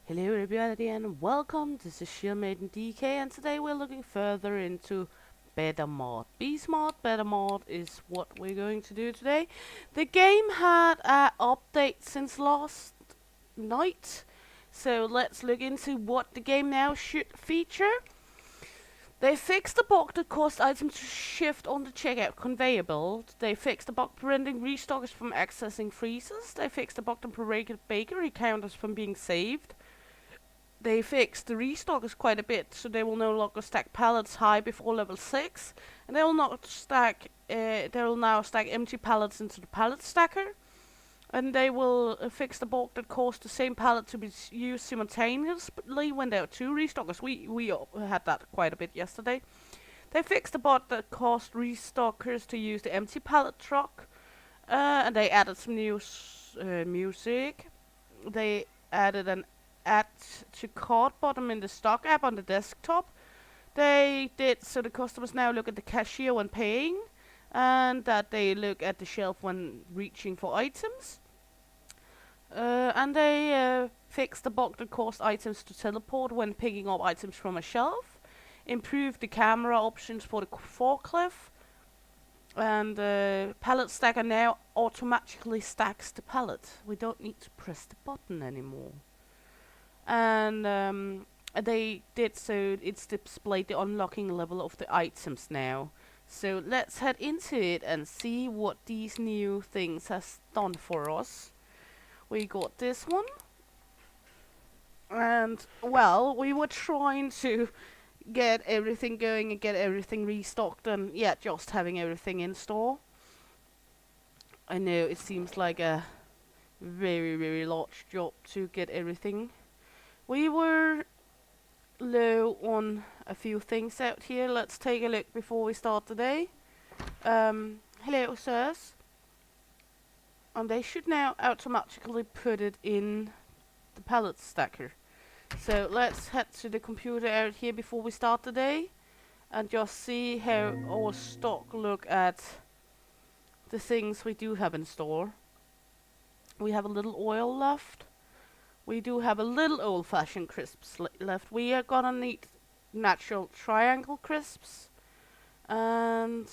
Hello everybody and welcome, this is Shield Maiden DK and today we're looking further into Better Mart. Smart Better Mart is what we're going to do today. The game had an update since last night, so let's look into what the game now should feature. They fixed the bug that caused items to shift on the checkout conveyor belt. They fixed the bug preventing restockers from accessing freezers. They fixed the bug that prevented bakery counters from being saved. They fixed the restockers quite a bit, so they will no longer stack pallets high before level 6, and they will not stack. They will now stack empty pallets into the pallet stacker, and they will fix the bug that caused the same pallet to be used simultaneously when there are two restockers. We had that quite a bit yesterday. They fixed the bug that caused restockers to use the empty pallet truck, and they added some new music. They added an add to cart bottom in the stock app on the desktop. They did so the customers now look at the cashier when paying, and that they look at the shelf when reaching for items. And they fixed the bug that caused items to teleport when picking up items from a shelf. Improved the camera options for the forklift. And the pallet stacker now automatically stacks the pallet. We don't need to press the button anymore. And they did so it's displayed the unlocking level of the items now. So let's head into it and see what these new things has done for us. We got this one, and well, we were trying to get everything going and get everything restocked, and yeah, just having everything in store. I know it seems like a very large job to get everything. We were low on a few things out here. Let's take a look before we start today. Hello, sirs. And they should now automatically put it in the pallet stacker. So let's head to the computer out here before we start today and just see how our stock look at the things we do have in store. We have a little oil left. We do have a little old-fashioned crisps left. We are gonna need natural triangle crisps, and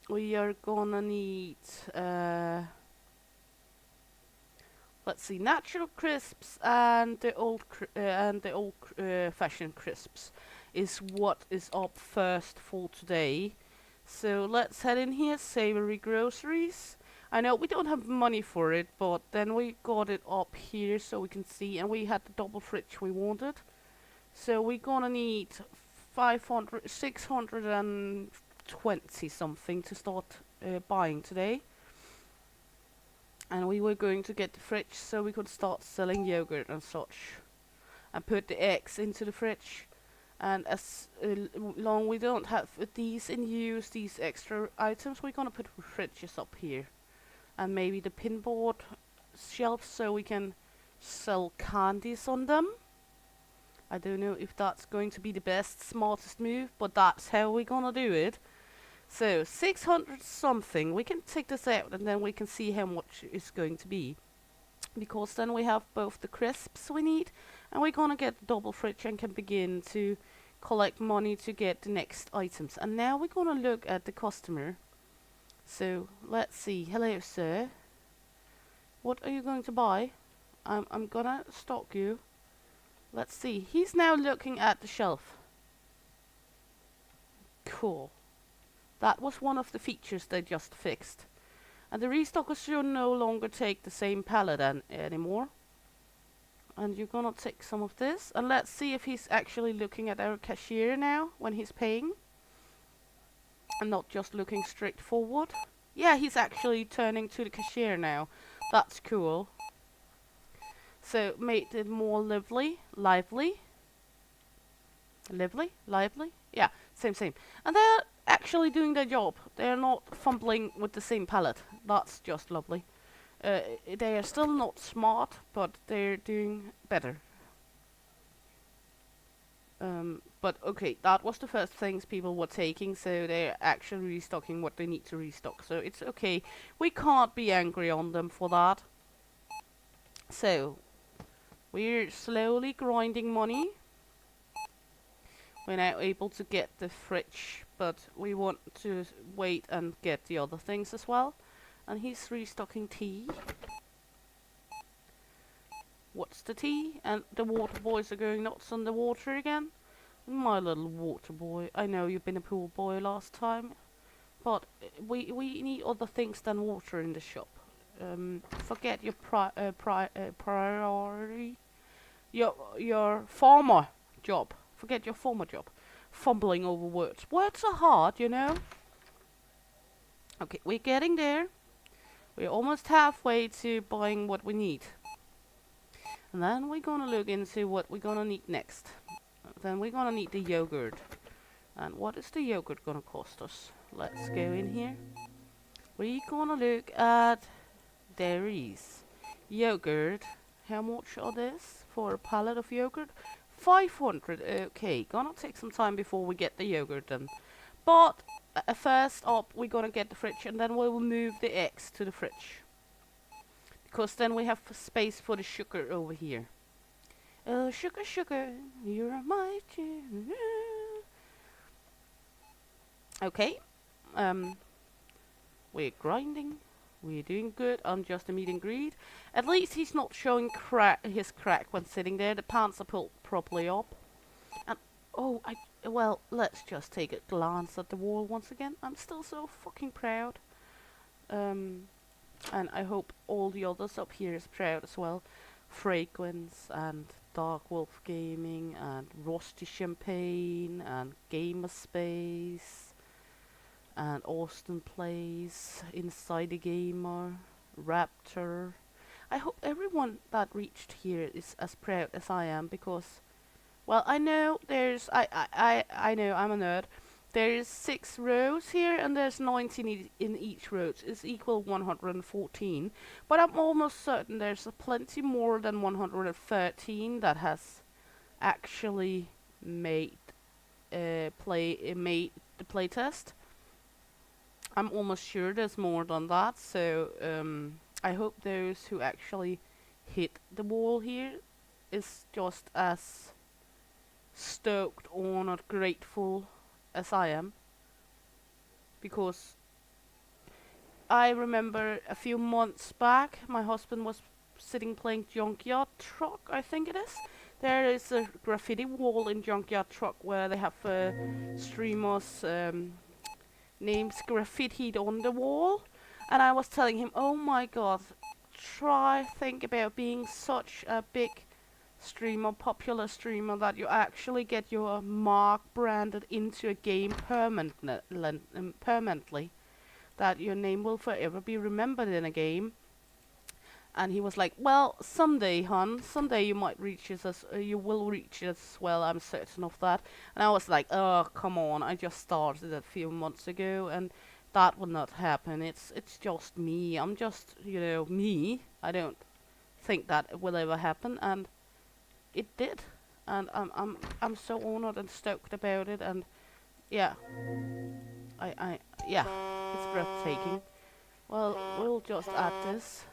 we are gonna need let's see, natural crisps and the old-fashioned crisps is what is up first for today. So let's head in here, savory groceries. I know we don't have money for it, but then we got it up here so we can see, and we had the double fridge we wanted. So we're gonna need 620 something to start buying today. And we were going to get the fridge so we could start selling yogurt and such. And put the eggs into the fridge. And as long we don't have these in use, these extra items, we're gonna put fridges up here. And maybe the pinboard shelves so we can sell candies on them. I don't know if that's going to be the best, smartest move, but that's how we're gonna do it. So 600 something, we can take this out and then we can see how much it's going to be. Because then we have both the crisps we need, and we're gonna get the double fridge and can begin to collect money to get the next items. And now we're gonna look at the customer. So let's see. Hello, sir. What are you going to buy? I'm gonna stock you. Let's see. He's now looking at the shelf. Cool. That was one of the features they just fixed. And the restockers should no longer take the same pallet anymore. And you're gonna take some of this. And let's see if he's actually looking at our cashier now when he's paying. And not just looking straight forward. Yeah, he's actually turning to the cashier now. That's cool. So made it more lively. Yeah, same. And they're actually doing their job. They're not fumbling with the same pallet. That's just lovely. They are still not smart, but they're doing better. But okay, that was the first things people were taking, so they're actually restocking what they need to restock. So it's okay. We can't be angry on them for that. So We're slowly grinding money. We're now able to get the fridge, but we want to wait and get the other things as well. And he's restocking tea. What's the tea? And the water boys are going nuts on the water again. My little water boy. I know you've been a pool boy last time, but we need other things than water in the shop. Forget your priority. Your former job. Forget your former job. Fumbling over words. Words are hard, you know. Okay, we're getting there. We're almost halfway to buying what we need. And then we're gonna look into what we're gonna need next. Then we're gonna need the yogurt. And what is the yogurt gonna cost us? Let's go in here. We're gonna look at dairies. Yogurt. How much are this for a pallet of yogurt? 500. Okay, gonna take some time before we get the yogurt then. But first up, we're gonna get the fridge, and then we will move the eggs to the fridge. Because then we have space for the sugar over here. Oh, sugar, sugar, you're my dear. Okay. We're grinding. We're doing good. I'm just a meet and greet. At least he's not showing his crack when sitting there. The pants are pulled properly up. And oh, well, let's just take a glance at the wall once again. I'm still so fucking proud. And I hope all the others up here is proud as well. Fragrance and Dark Wolf Gaming and Rusty Champagne and Gamer Space and Austin Plays, Inside the Gamer, Raptor. I hope everyone that reached here is as proud as I am, because, well, I know there's I know I'm a nerd. There's 6 rows here, and there's 19 in each row. It's equal 114. But I'm almost certain there's plenty more than 113 that has actually made made the playtest. I'm almost sure there's more than that. So I hope those who actually hit the wall here is just as stoked, honored, grateful as I am, because I remember a few months back my husband was sitting playing Junkyard Truck, I think it is. There is a graffiti wall in Junkyard Truck where they have streamers' names graffitied on the wall, and I was telling him, oh my god, think about being such a big streamer, popular streamer, that you actually get your mark branded into a game permanently, that your name will forever be remembered in a game. And he was like, well, someday, hon, someday you might reach it you will reach it as well, I'm certain of that. And I was like, oh, come on, I just started a few months ago, and that will not happen. It's just me. I'm just, me. I don't think that will ever happen, and it did, and I'm so honored and stoked about it, and yeah, yeah, it's breathtaking. Well, we'll just add this,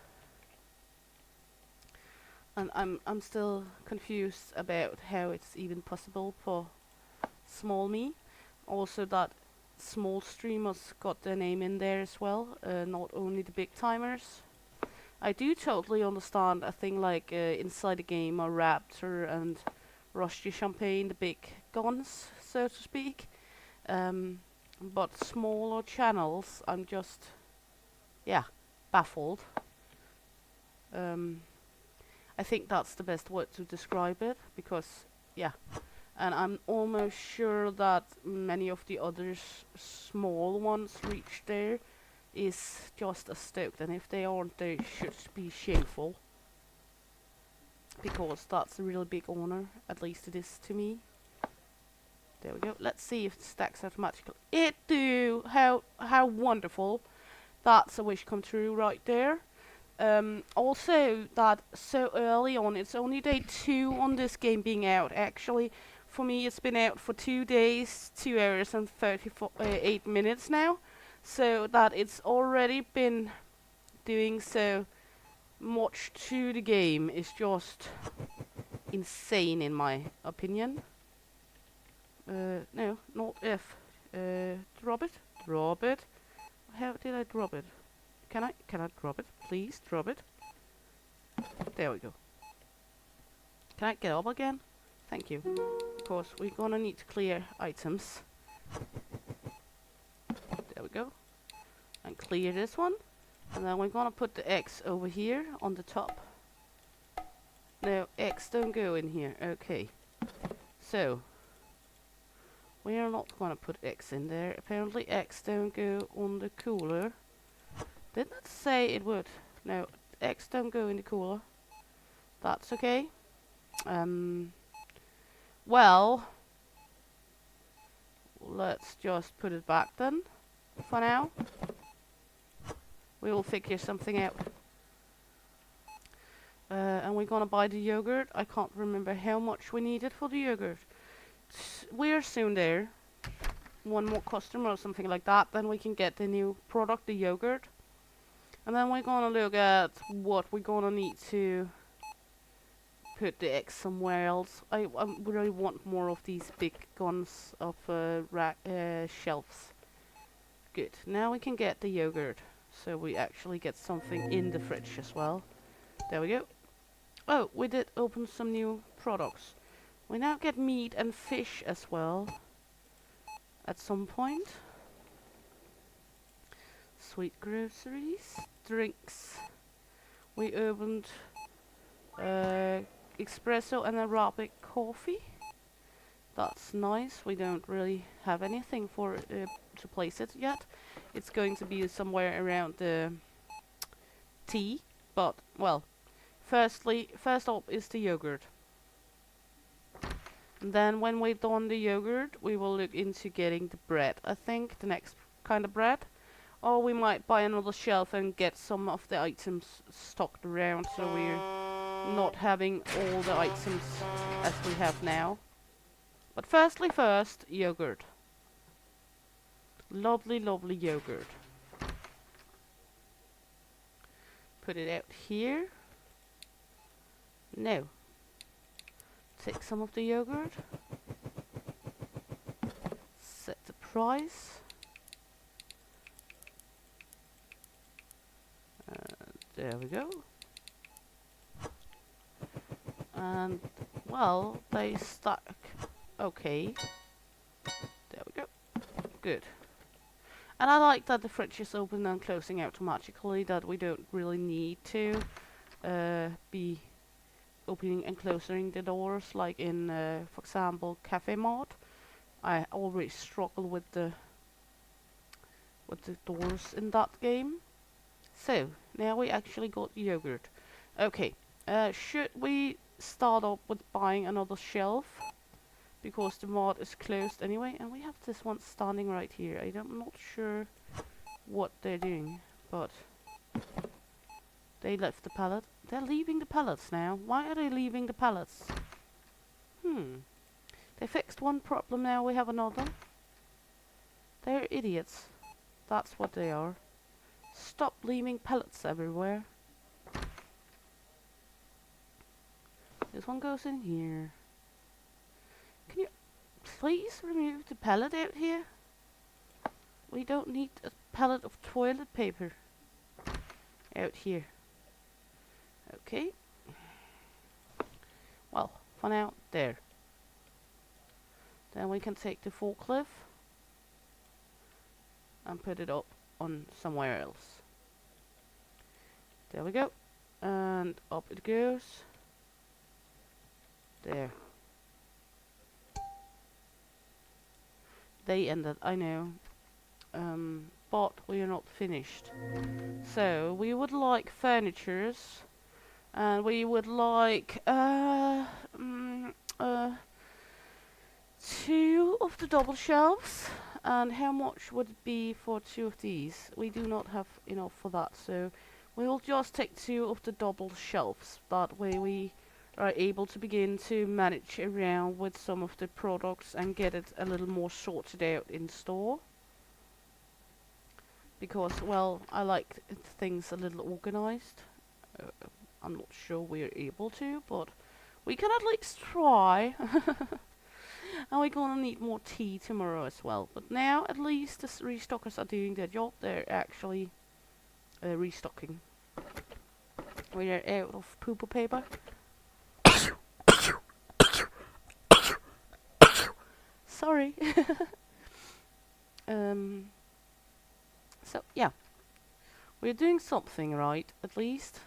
and I'm still confused about how it's even possible for small me. Also, that small streamers got their name in there as well, not only the big timers. I do totally understand a thing like Inside the Game or Raptor and Rusty Champagne, the big guns, so to speak. But smaller channels, I'm just, baffled. I think that's the best word to describe it, because, and I'm almost sure that many of the others, small ones, reached there is just as stoked, and if they aren't, they should be shameful, because that's a really big honor, at least it is to me. There we go. Let's see if it stacks automatically. It do! How wonderful. That's a wish come true right there. Also, that so early on, it's only day 2 on this game being out. Actually, for me, it's been out for 2 days, 2 hours and 38 minutes now. So that it's already been doing so much to the game is just insane in my opinion. No, not F. Drop it. Drop it. How did I drop it? Can I drop it? Please drop it. There we go. Can I get up again? Thank you. Of course, we're gonna need to clear items. There we go. And clear this one. And then we're gonna put the X over here on the top. No, X don't go in here. Okay. So, we are not gonna put X in there. Apparently X don't go on the cooler. Didn't it say it would? No, X don't go in the cooler. That's okay. Well, let's just put it back then, for now. We will figure something out. And we're gonna buy the yogurt. I can't remember how much we needed for the yogurt. We're soon there. One more customer or something like that, then we can get the new product, the yogurt. And then we're gonna look at what we're gonna need to put the X somewhere else. I really want more of these big guns of shelves. Good. Now we can get the yogurt, so we actually get something in the fridge as well. There we go. Oh, we did open some new products. We now get meat and fish as well. At some point. Sweet groceries. Drinks. We opened espresso and Arabic coffee. That's nice. We don't really have anything for to place it yet. It's going to be somewhere around the tea. But, well, first up is the yogurt. And then when we've done the yogurt, we will look into getting the bread. I think the next kind of bread. Or we might buy another shelf and get some of the items stocked around so we're not having all the items as we have now. But first, yogurt. Lovely, lovely yogurt. Put it out here. No. Take some of the yogurt. Set the price. There we go. And, well, they stuck. Okay. There we go. Good. And I like that the fridge is open and closing automatically, that we don't really need to be opening and closing the doors like in, for example, Cafe Mart. I always struggle with the doors in that game. So, now we actually got yogurt. Okay, should we start up with buying another shelf? Because the mart is closed anyway, and we have this one standing right here. I'm not sure what they're doing, but they left the pallet. They're leaving the pallets now. Why are they leaving the pallets? They fixed one problem, now we have another. They're idiots. That's what they are. Stop leaving pallets everywhere. This one goes in here. Can you please remove the pallet out here? We don't need a pallet of toilet paper out here. Okay. Well, for now, there. Then we can take the forklift and put it up on somewhere else. There we go. And up it goes. There. They ended, I know. But we are not finished. So we would like furnitures, and we would like 2 of the double shelves. And how much would it be for 2 of these? We do not have enough for that, so we will just take 2 of the double shelves. That way we are able to begin to manage around with some of the products and get it a little more sorted out in store. Because, well, I like things a little organized. I'm not sure we're able to, but We can at least try. And we're gonna need more tea tomorrow as well. But now at least the restockers are doing their job. They're actually restocking. We are out of pooper paper. Sorry. So yeah, we're doing something right at least.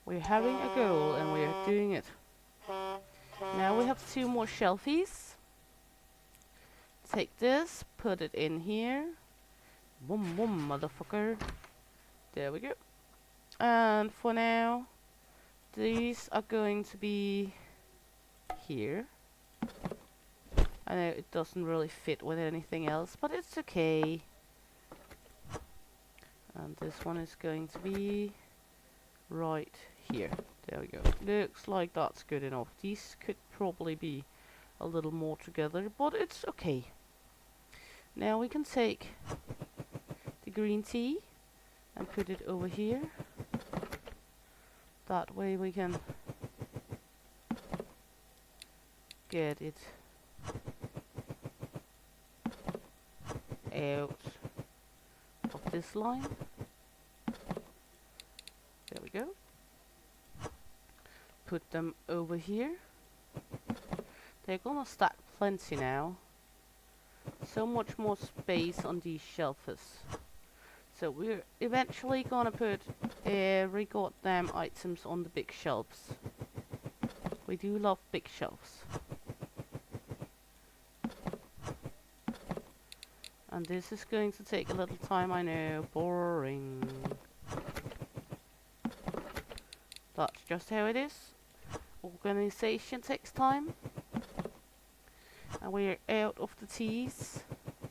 We're having a goal and we're doing it. Now we have 2 more shelfies. Take this, put it in here. Boom, boom, motherfucker. There we go. And for now, these are going to be here. I know it doesn't really fit with anything else, but it's okay. And this one is going to be right here. There we go. Looks like that's good enough. These could probably be a little more together, but it's okay. Now we can take the green tea and put it over here. That way we can get it out of this line. There we go. Put them over here. They're gonna stack plenty now. So much more space on these shelves. So we're eventually gonna put every goddamn items on the big shelves. We do love big shelves. And this is going to take a little time, I know. Boring. That's just how it is. Organization takes time. And we're out of the teas.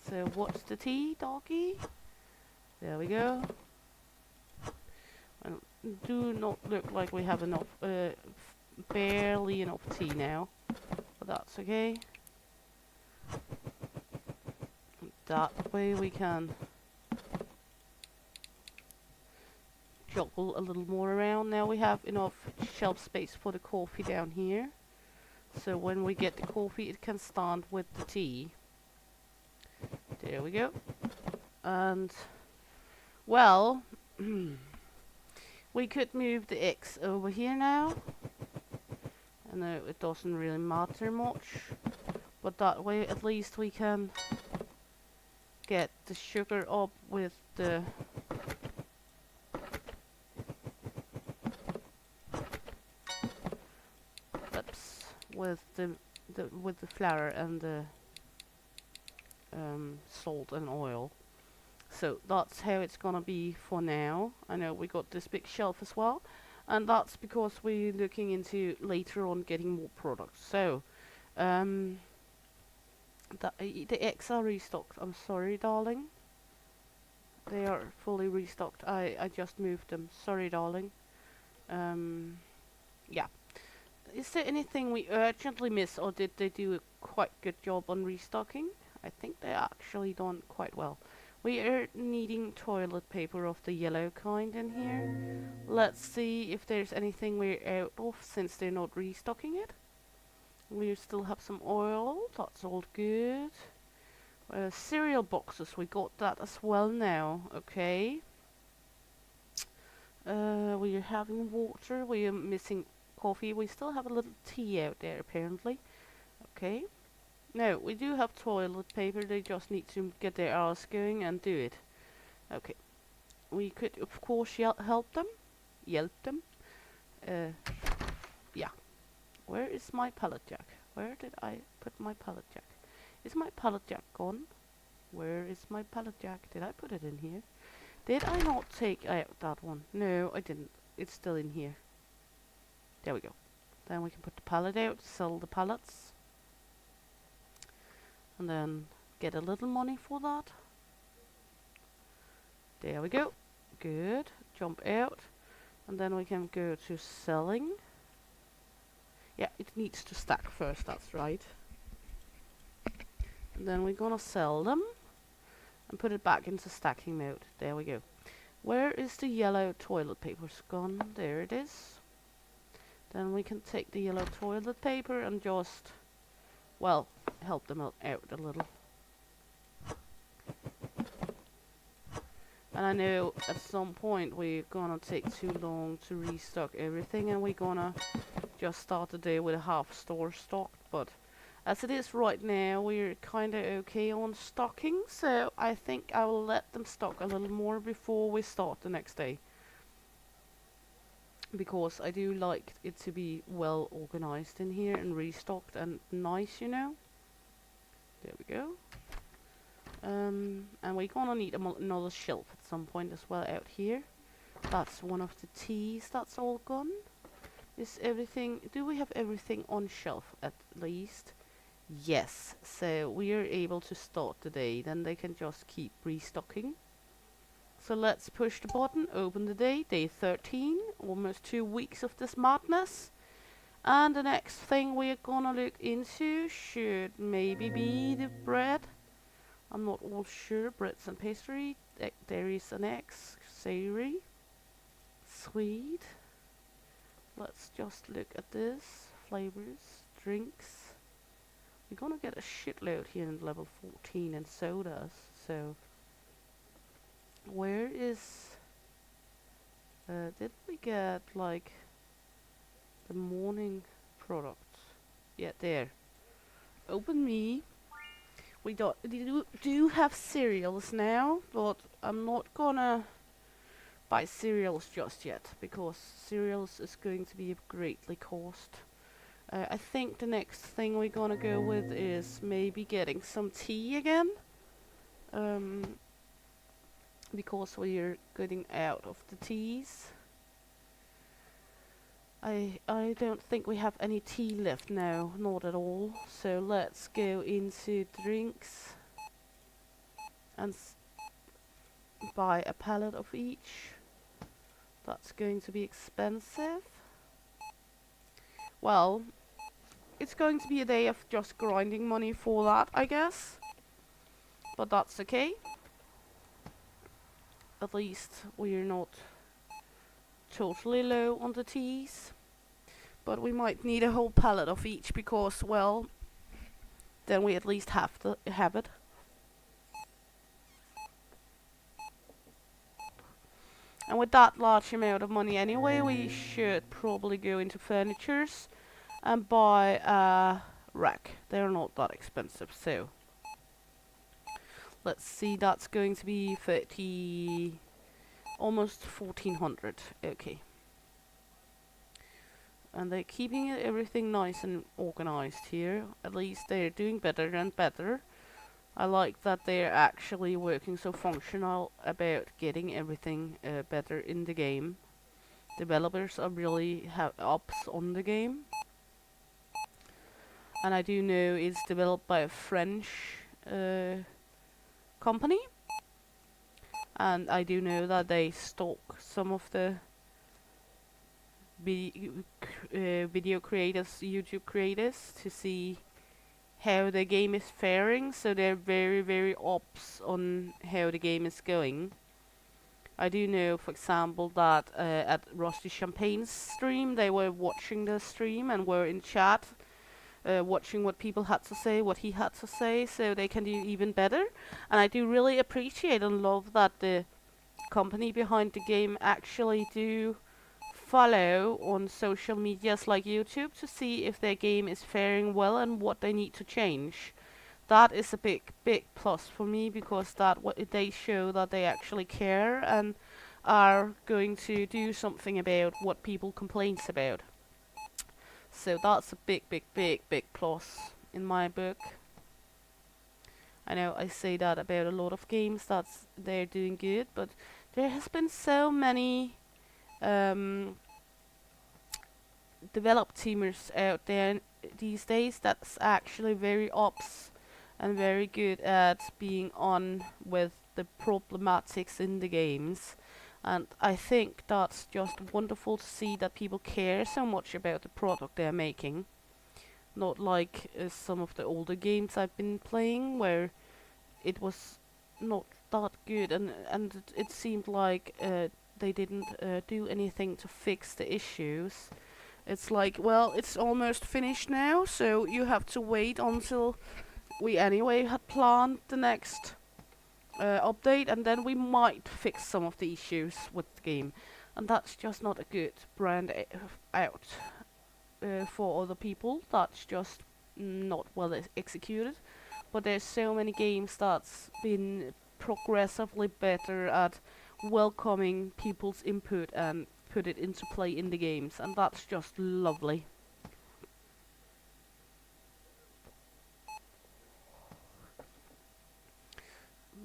So what's the tea, doggy? There we go. And do not look like we have enough, barely enough tea now. But that's okay. That way we can juggle a little more around. Now we have enough shelf space for the coffee down here. So when we get the coffee, it can stand with the tea. There we go. And, well, we could move the X over here now. I know it doesn't really matter much. But that way at least we can get the sugar up with the with the flour and the salt and oil. So that's how it's gonna be for now. I know we got this big shelf as well, and that's because we're looking into later on getting more products. So the eggs are restocked. I'm sorry, darling. They are fully restocked. I just moved them. Sorry, darling. Yeah. Is there anything we urgently miss, or did they do a quite good job on restocking? I think they actually done quite well. We are needing toilet paper of the yellow kind in here. Let's see if there's anything we're out of since they're not restocking it. We still have some oil. That's all good. Cereal boxes, we got that as well now. Okay. We are having water. We are missing coffee. We still have a little tea out there apparently. Okay. No, we do have toilet paper. They just need to get their ass going and do it. Okay. We could of course help them. Yelp them. Yeah. Where is my pallet jack? Where did I put my pallet jack? Is my pallet jack gone? Where is my pallet jack? Did I put it in here? Did I not take out that one? No, I didn't. It's still in here. There we go. Then we can put the pallet out, sell the pallets. And then get a little money for that. There we go. Good. Jump out. And then we can go to selling. Yeah, it needs to stack first, that's right. And then we're gonna sell them. And put it back into stacking mode. There we go. Where is the yellow toilet paper gone? There it is. Then we can take the yellow toilet paper and just, well, help them out a little. And I know at some point we're gonna take too long to restock everything, and we're gonna just start the day with a half store stocked, but as it is right now, we're kinda okay on stocking, so I think I will let them stock a little more before we start the next day. Because I do like it to be well organized in here and restocked and nice, you know. There we go. And we're gonna need another shelf at some point as well out here. That's one of the teas that's all gone. Is everything, do we have everything on shelf at least? Yes, so we are able to start the day, then they can just keep restocking. So let's push the button, open the day 13, almost 2 weeks of this madness. And the next thing we're gonna look into should maybe be the bread. I'm not all sure. Breads and pastry. There is an X. Savory. Sweet. Let's just look at this. Flavors. Drinks. We're gonna get a shitload here in level 14 in sodas. So, where is... did we get, like, the morning products? Yeah, there. Open me. We do have cereals now, but I'm not gonna buy cereals just yet, because cereals is going to be greatly cost. I think the next thing we're gonna go with is maybe getting some tea again, because we're getting out of the teas. I don't think we have any tea left now, not at all. So let's go into drinks and buy a pallet of each. That's going to be expensive. Well, it's going to be a day of just grinding money for that, I guess. But that's okay. At least we're not totally low on the teas. But we might need a whole pallet of each because, well, then we at least have to have it. And with that large amount of money anyway, we should probably go into furnitures and buy a rack. They're not that expensive, so let's see, that's going to be 30, almost 1400. Okay. And they're keeping everything nice and organized here. At least they're doing better and better. I like that they're actually working so functional about getting everything better in the game. Developers are really ups on the game. And I do know it's developed by a French company. And I do know that they stock some of the video creators, YouTube creators, to see how the game is faring, so they're very, very ops on how the game is going. I do know, for example, that at Rusty Champagne's stream, they were watching the stream and were in chat, watching what people had to say, what he had to say, so they can do even better. And I do really appreciate and love that the company behind the game actually do follow on social medias like YouTube to see if their game is faring well and what they need to change. That is a big plus for me, because that they show that they actually care and are going to do something about what people complains about. So that's a big plus in my book. I know I say that about a lot of games, that's they're doing good, but there has been so many developed teamers out there these days that's actually very ops and very good at being on with the problematics in the games. And I think that's just wonderful to see that people care so much about the product they're making. Not like some of the older games I've been playing, where it was not that good, and it seemed like they didn't do anything to fix the issues. It's like, well, it's almost finished now, so you have to wait until we anyway had planned the next update, and then we might fix some of the issues with the game. And that's just not a good brand out for other people. That's just not well executed. But there's so many games that's been progressively better at welcoming people's input and put it into play in the games, and that's just lovely.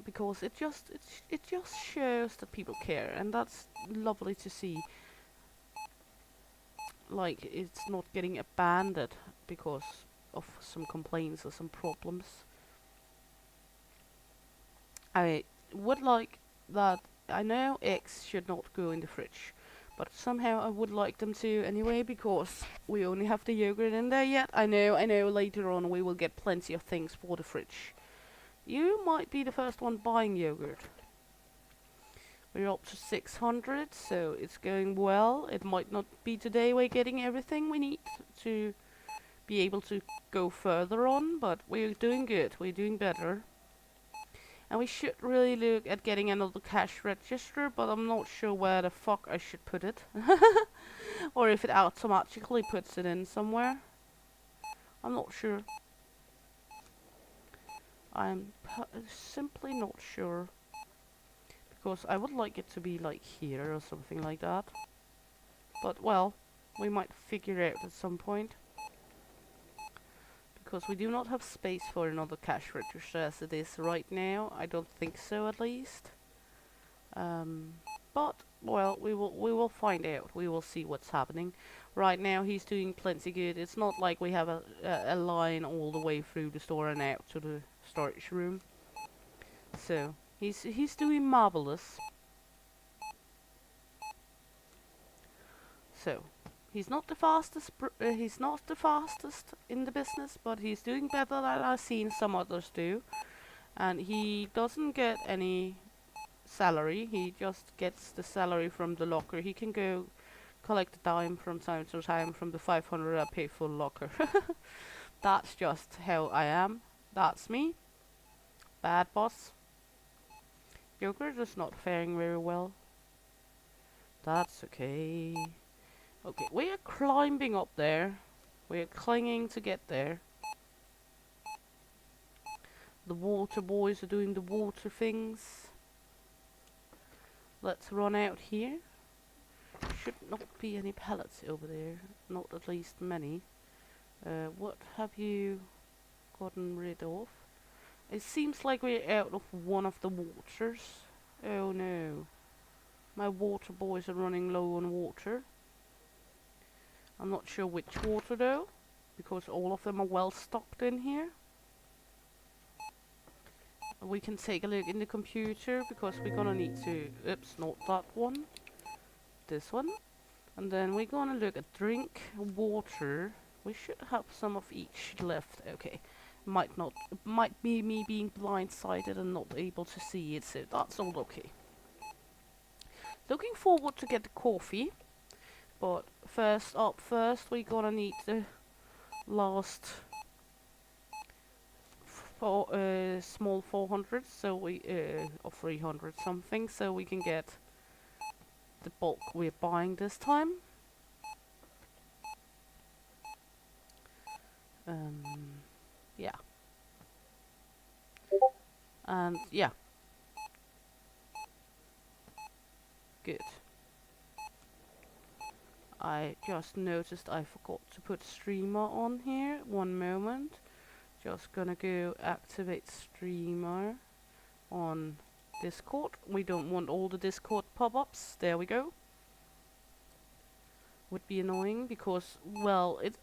Because it just shows that people care, and that's lovely to see. Like, it's not getting abandoned because of some complaints or some problems. I would like that. I know eggs should not go in the fridge, but somehow I would like them to anyway, because we only have the yogurt in there yet. I know later on we will get plenty of things for the fridge. You might be the first one buying yogurt. We're up to 600, so it's going well. It might not be today we're getting everything we need to be able to go further on, but we're doing good. We're doing better. And we should really look at getting another cash register, but I'm not sure where the fuck I should put it. Or if it automatically puts it in somewhere. I'm not sure. I'm simply not sure. Because I would like it to be like here or something like that. But well, we might figure it out at some point. Because we do not have space for another cash register as it is right now. I don't think so, at least. But well, we will find out. We will see what's happening. Right now he's doing plenty good. It's not like we have a line all the way through the store and out to the storage room. So he's doing marvelous. So he's not the fastest. He's not the fastest in the business, but he's doing better than I've seen some others do. And he doesn't get any salary. He just gets the salary from the locker. He can go collect a dime from time to time from the 500 I pay for the locker. That's just how I am. That's me. Bad boss. Yogurt is not faring very well. That's okay. Okay, we are climbing up there. We are clinging to get there. The water boys are doing the water things. Let's run out here. Should not be any pallets over there. Not at least many. What have you gotten rid of? It seems like we're out of one of the waters. Oh no. My water boys are running low on water. I'm not sure which water though, because all of them are well stocked in here. We can take a look in the computer, because we're gonna need to, oops, not that one, this one. And then we're gonna look at drink water. We should have some of each left. Okay, might be me being blindsided and not able to see it, so that's all okay. Looking forward to get the coffee, but first we're gonna need the last small 400, so we or 300 something, so we can get the bulk we're buying this time. Yeah. And yeah. Good. I just noticed I forgot to put streamer on here. One moment. Just gonna go activate streamer on Discord. We don't want all the Discord pop-ups. There we go. Would be annoying because, well, it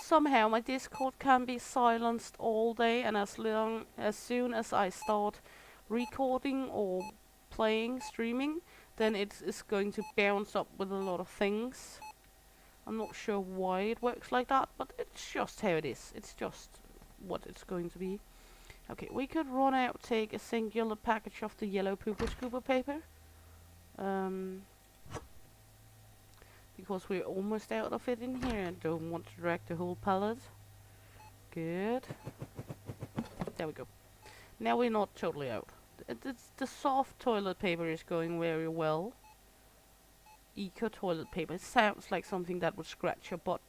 somehow my Discord can be silenced all day, and as soon as I start recording or playing, streaming, then it's going to bounce up with a lot of things. I'm not sure why it works like that, but it's just how it is. It's just what it's going to be. Okay, we could run out, take a singular package of the yellow pooper scooper paper. because we're almost out of it in here and don't want to drag the whole pallet. Good. There we go. Now we're not totally out. The soft toilet paper is going very well. Eco toilet paper. It sounds like something that would scratch your butt.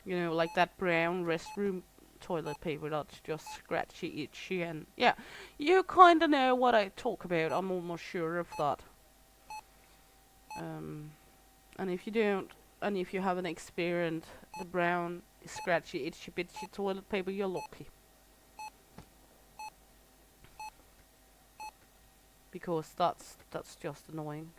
You know, like that brown restroom toilet paper that's just scratchy, itchy, and yeah, you kind of know what I talk about. I'm almost sure of that. And if you don't, and if you haven't experienced the brown, scratchy, itchy, bitchy toilet paper, you're lucky. Because that's just annoying.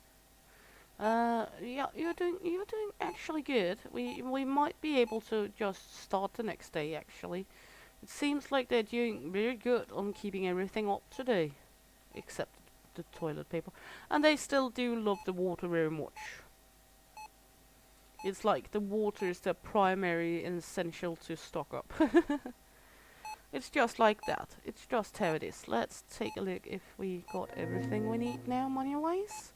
Yeah, you're doing actually good. We might be able to just start the next day. Actually, it seems like they're doing very good on keeping everything up today, except the toilet paper, and they still do love the water very much. It's like the water is the primary and essential to stock up. It's just like that. It's just how it is. Let's take a look if we got everything we need now, money-wise.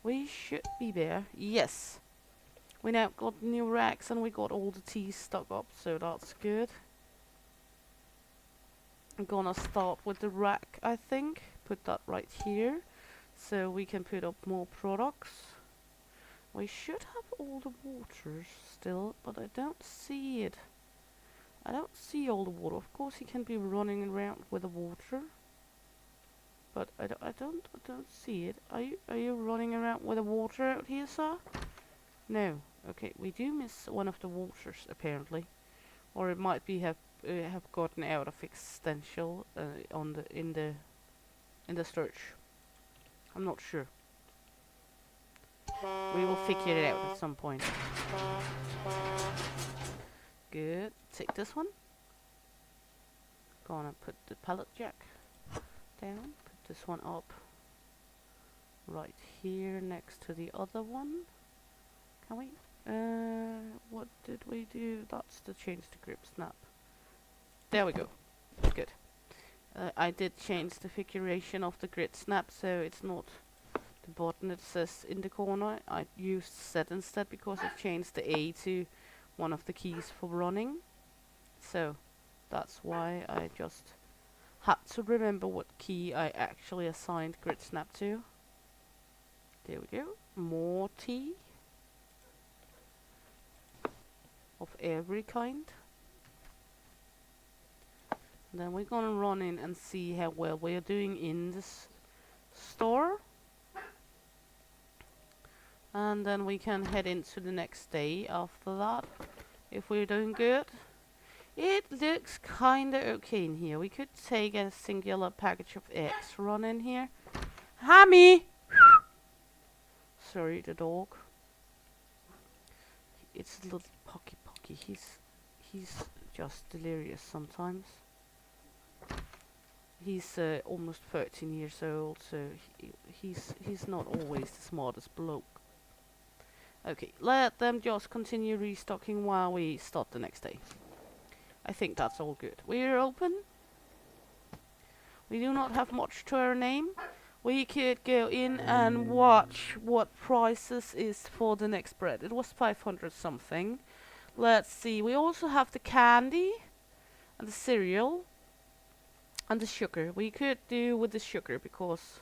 We should be there. Yes. We now got new racks and we got all the teas stuck up, so that's good. I'm gonna start with the rack, I think. Put that right here, so we can put up more products. We should have all the waters still, but I don't see it. I don't see all the water. Of course, he can be running around with the water, but I don't see it. Are you running around with the water out here, sir? No. Okay, we do miss one of the waters apparently, or it might be have gotten out of existential on the in the search. I'm not sure. We will figure it out at some point. Good. Take this one. Gonna put the pallet jack down. Put this one up right here next to the other one. Can we? What did we do? That's to change the grip snap. There we go. Good. I did change the configuration of the grid snap, so it's not the button it says in the corner. I used Z instead because it changed the A to one of the keys for running. So that's why I just had to remember what key I actually assigned grid snap to. There we go. More tea of every kind. And then we're gonna run in and see how well we're doing in this store. And then we can head into the next day after that, if we're doing good. It looks kinda okay in here. We could take a singular package of eggs, run in here. Hammy! Sorry, the dog. It's a little pocky. He's just delirious sometimes. He's almost 13 years old, so he's not always the smartest bloke. Okay, let them just continue restocking while we start the next day. I think that's all good. We're open. We do not have much to our name. We could go in and watch what prices is for the next bread. It was 500 something. Let's see. We also have the candy and the cereal and the sugar. We could do with the sugar because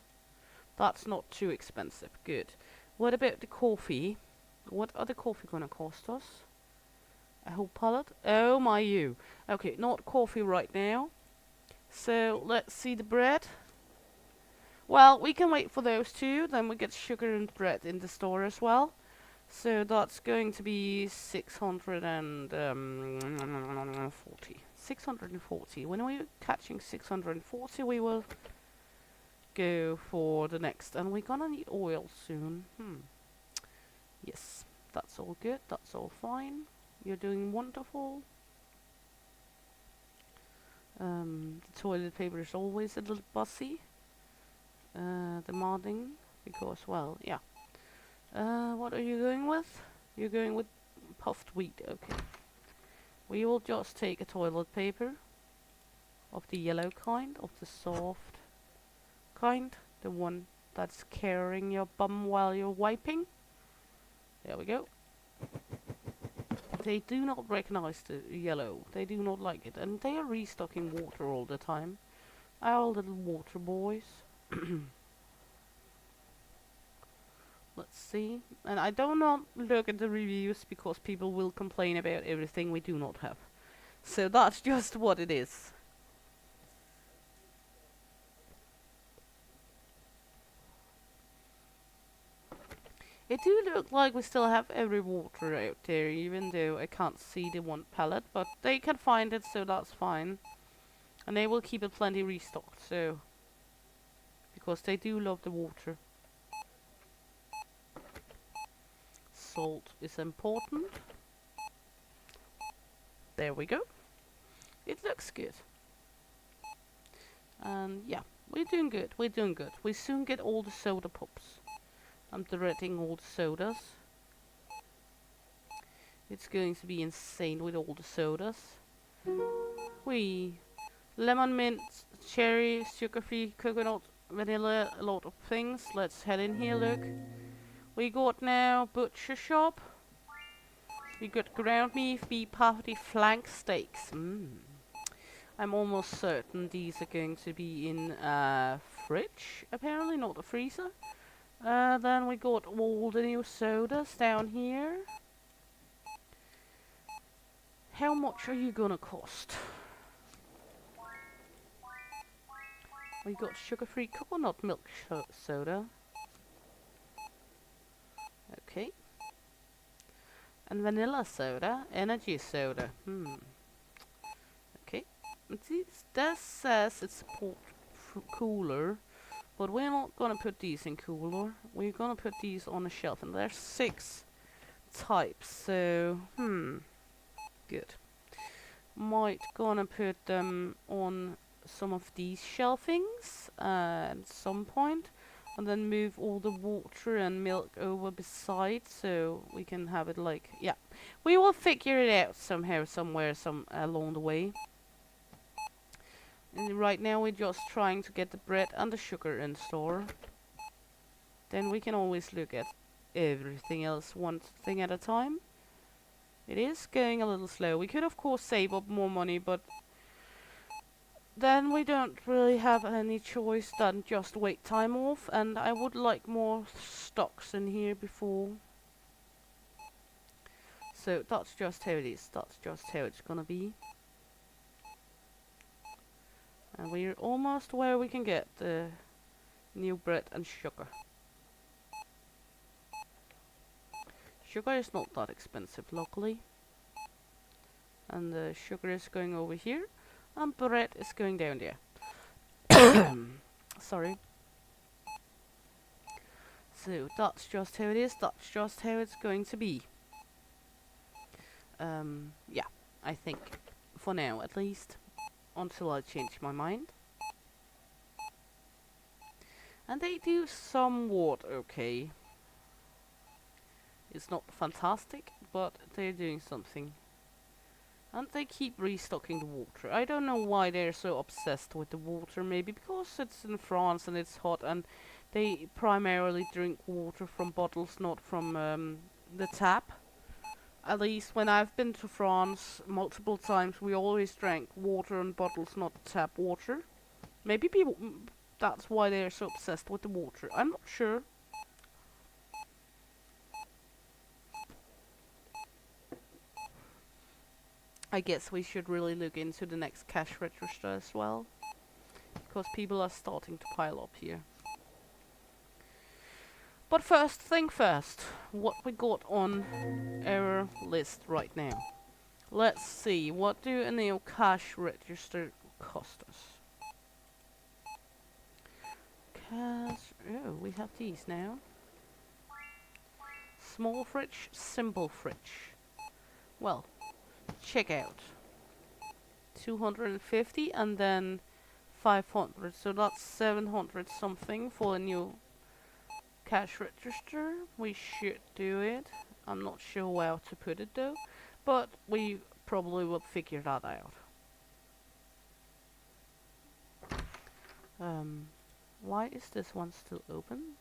that's not too expensive. Good. What about the coffee? What are the coffee gonna cost us? A whole pallet? Oh my you. Okay, not coffee right now. So let's see the bread. Well, we can wait for those two. Then we get sugar and bread in the store as well. So that's going to be 640. 640. When we're catching 640, we will go for the next. And we're gonna need oil soon. Yes, that's all good. That's all fine. You're doing wonderful. The toilet paper is always a little bossy. Demanding. Because, well, yeah. What are you going with? You're going with puffed wheat. Okay. We will just take a toilet paper of the yellow kind, of the soft kind, the one that's carrying your bum while you're wiping. There we go. They do not recognize the yellow. They do not like it. And they are restocking water all the time. Our little water boys. Let's see. And I do not look at the reviews because people will complain about everything we do not have. So that's just what it is. It do look like we still have every water out there, even though I can't see the one pallet, but they can find it, so that's fine. And they will keep it plenty restocked, so because they do love the water. Salt is important. There we go. It looks good. And yeah, we're doing good. We're doing good. We soon get all the soda pops. I'm dreading all the sodas. It's going to be insane with all the sodas. Lemon mint, cherry, sugar-free, coconut, vanilla, a lot of things. Let's head in here, look. We got now butcher shop. We got ground beef, beef patty, flank steaks. I'm almost certain these are going to be in a fridge, apparently, not a freezer. Then we got all the new sodas down here. How much are you gonna cost? We got sugar-free coconut milk soda. Okay. And vanilla soda, energy soda. Okay. This says it's cooler, but we're not gonna put these in cooler. We're gonna put these on a shelf, and there's 6 types. So, good. Might gonna put them on some of these shelvings at some point, and then move all the water and milk over beside, so we can have it like, yeah, we will figure it out somehow, somewhere, along the way. And right now we're just trying to get the bread and the sugar in store. Then we can always look at everything else one thing at a time. It is going a little slow. We could of course save up more money, but then we don't really have any choice than just wait time off, and I would like more stocks in here before. So that's just how it is. That's just how it's gonna be. And we're almost where we can get the new bread and sugar. Sugar is not that expensive, luckily. And the sugar is going over here. And bread is going down there. Sorry. So that's just how it is. That's just how it's going to be. Yeah, I think for now at least, until I change my mind. And they do somewhat okay. It's not fantastic, but they're doing something. And they keep restocking the water. I don't know why they're so obsessed with the water. Maybe because it's in France and it's hot, and they primarily drink water from bottles, not from the tap. At least when I've been to France multiple times, we always drank water in bottles, not tap water. Maybe people, that's why they're so obsessed with the water. I'm not sure. I guess we should really look into the next cash register as well, because people are starting to pile up here. But first thing first, what we got on our list right now. Let's see, what do a new cash register cost us? Oh, we have these now. Small fridge, simple fridge. Well, check out. 250 and then 500, so that's 700 something for a new cash register. We should do it. I'm not sure how to put it though, but we probably will figure that out. Why is this one still open?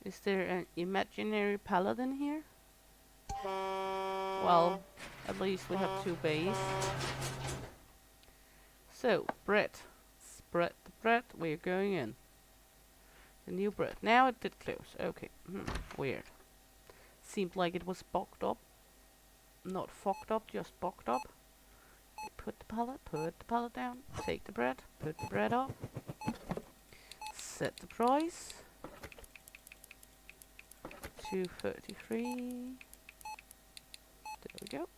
Is there an imaginary pallet in here? Well, at least we have 2 bays. So, bread. Spread the bread. We're going in. The new bread. Now it did close. Okay. Weird. Seemed like it was bogged up. Not fogged up, just bogged up. Put the pallet down. Take the bread. Put the bread up. Set the price. 233. There we go.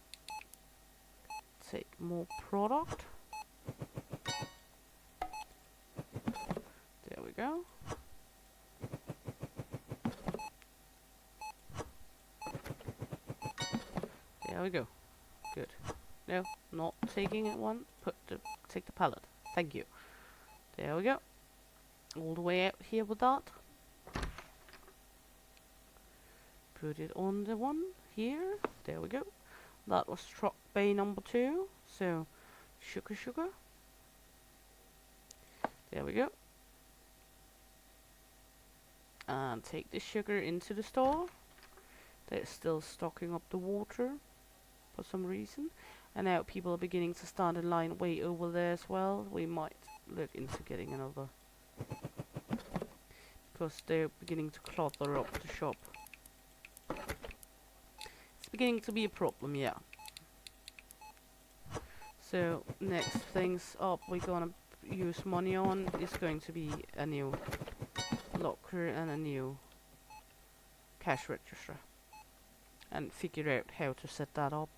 Take more product. There we go. There we go. Good. No, not taking it one. Take the pallet. Thank you. There we go. All the way out here with that. Put it on the one here. There we go. That was truck bay number 2. So, sugar. There we go. And take the sugar into the store. They're still stocking up the water for some reason. And now people are beginning to stand in line way over there as well. We might look into getting another. Because they're beginning to clutter up the shop. It's beginning to be a problem, yeah. So, next things up we're gonna use money on is going to be a new locker and a new cash register. And figure out how to set that up.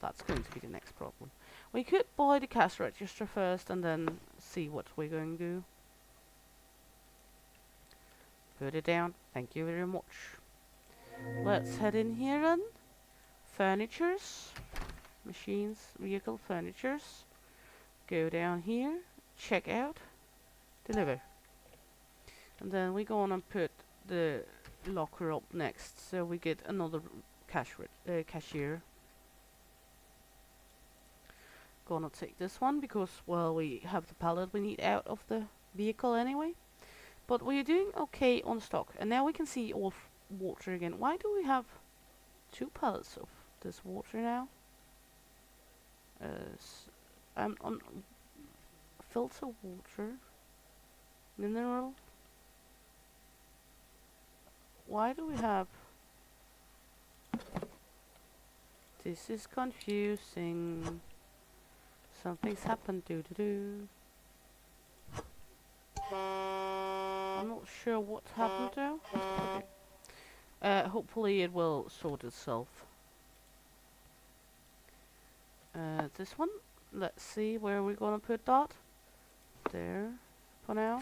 That's going to be the next problem. We could buy the cash register first and then see what we're going to do. Put it down. Thank you very much. Let's head in here then. Furnitures. Machines, vehicle, furnitures. Go down here. Check out. Deliver. And then we're gonna put the locker up next. So we get another cashier. Gonna take this one because, well, we have the pallet we need out of the vehicle anyway. But we're doing okay on stock. And now we can see all water again. Why do we have 2 pallets of this water now? Filter water. Mineral. Why do we have... This is confusing. Something's happened. I'm not sure what happened though. Okay. Hopefully it will sort itself. This one. Let's see where we're gonna put that. There. For now.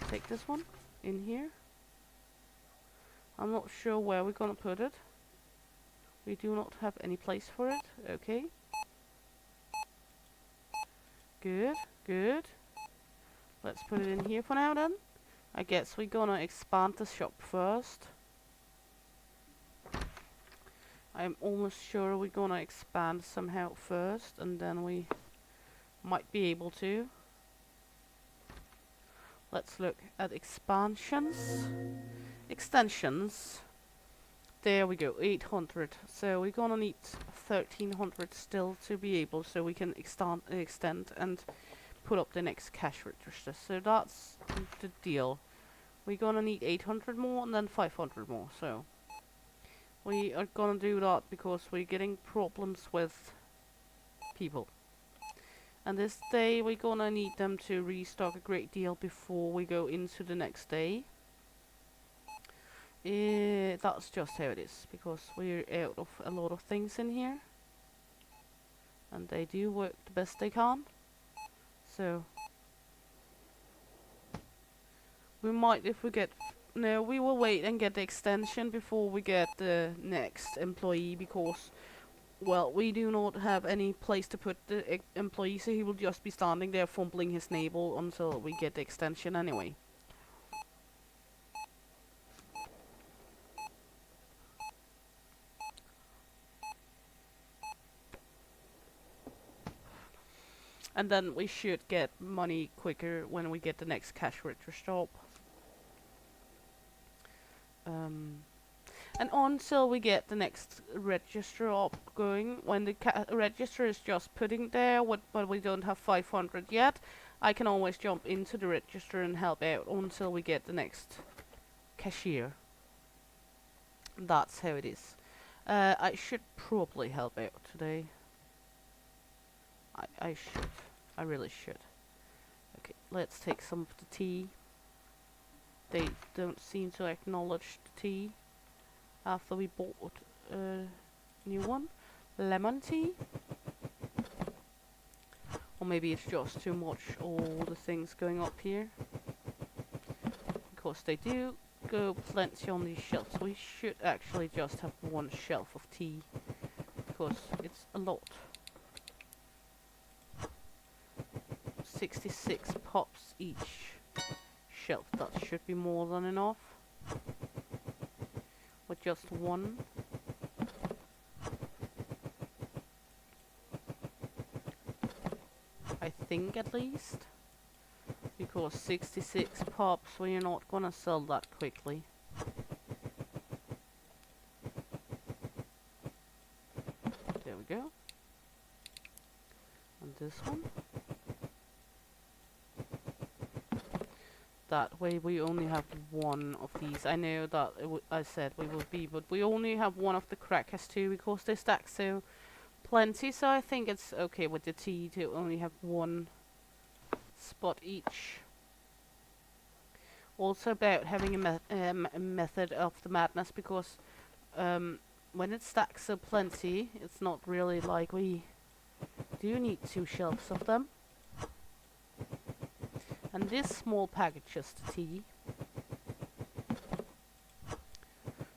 Take this one. In here. I'm not sure where we're gonna put it. We do not have any place for it. Okay. Good. Let's put it in here for now then. I guess we're gonna expand the shop first. I'm almost sure we're gonna expand somehow first and then we might be able to. Let's look at expansions. Extensions. There we go, 800. So we're gonna need 1300 still to be able, so we can extend and put up the next cash register. So that's the deal. We're gonna need 800 more and then 500 more. So we are gonna do that because we're getting problems with people. And this day we're gonna need them to restock a great deal before we go into the next day. That's just how it is, because we're out of a lot of things in here. And they do work the best they can. So we might, if we get... No, we will wait and get the extension before we get the next employee, because, well, we do not have any place to put the employee, so he will just be standing there fumbling his navel until we get the extension anyway. And then we should get money quicker when we get the next cash register up. And until we get the next register up going, when the register is just putting there, but we don't have 500 yet, I can always jump into the register and help out until we get the next cashier. That's how it is. I should probably help out today. I should. I really should. Okay, let's take some of the tea. They don't seem to acknowledge the tea after we bought a new one. Lemon tea? Or maybe it's just too much, all the things going up here. Because they do go plenty on these shelves. We should actually just have one shelf of tea, because it's a lot. 66 pops each shelf. That should be more than enough. With just one. I think at least. Because 66 pops, well, you're not gonna sell that quickly. There we go. And this one. That way we only have one of these. I know that I said we would be, but we only have one of the crackers too, because they stack so plenty. So I think it's okay with the tea to only have one spot each. Also about having a method of the madness, because when it stacks so plenty, it's not really like we do need 2 shelves of them. And this small package is the tea.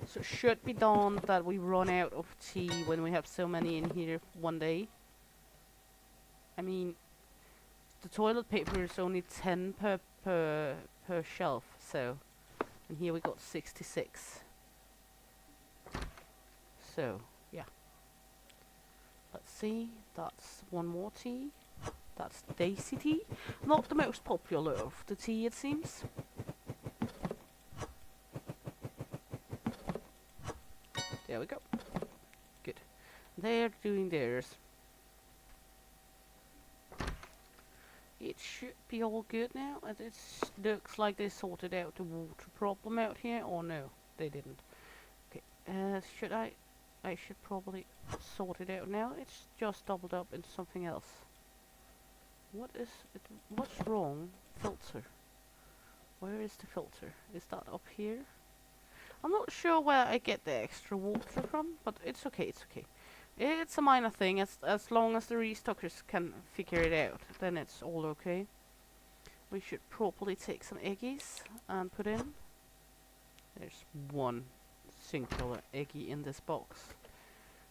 So it should be done that we run out of tea when we have so many in here one day. I mean, the toilet paper is only 10 per shelf, so, and here we got 66. So, yeah. Let's see, that's one more tea. That's Daisy tea. Not the most popular of the tea, it seems. There we go. Good. They're doing theirs. It should be all good now. It looks like they sorted out the water problem out here. Or no, they didn't. Okay. Should I should probably sort it out now. It's just doubled up into something else. What is it? What's wrong? Filter. Where is the filter? Is that up here? I'm not sure where I get the extra water from, but it's okay, it's okay. It's a minor thing, as long as the restockers can figure it out, then it's all okay. We should probably take some eggies and put in. There's one singular eggie in this box.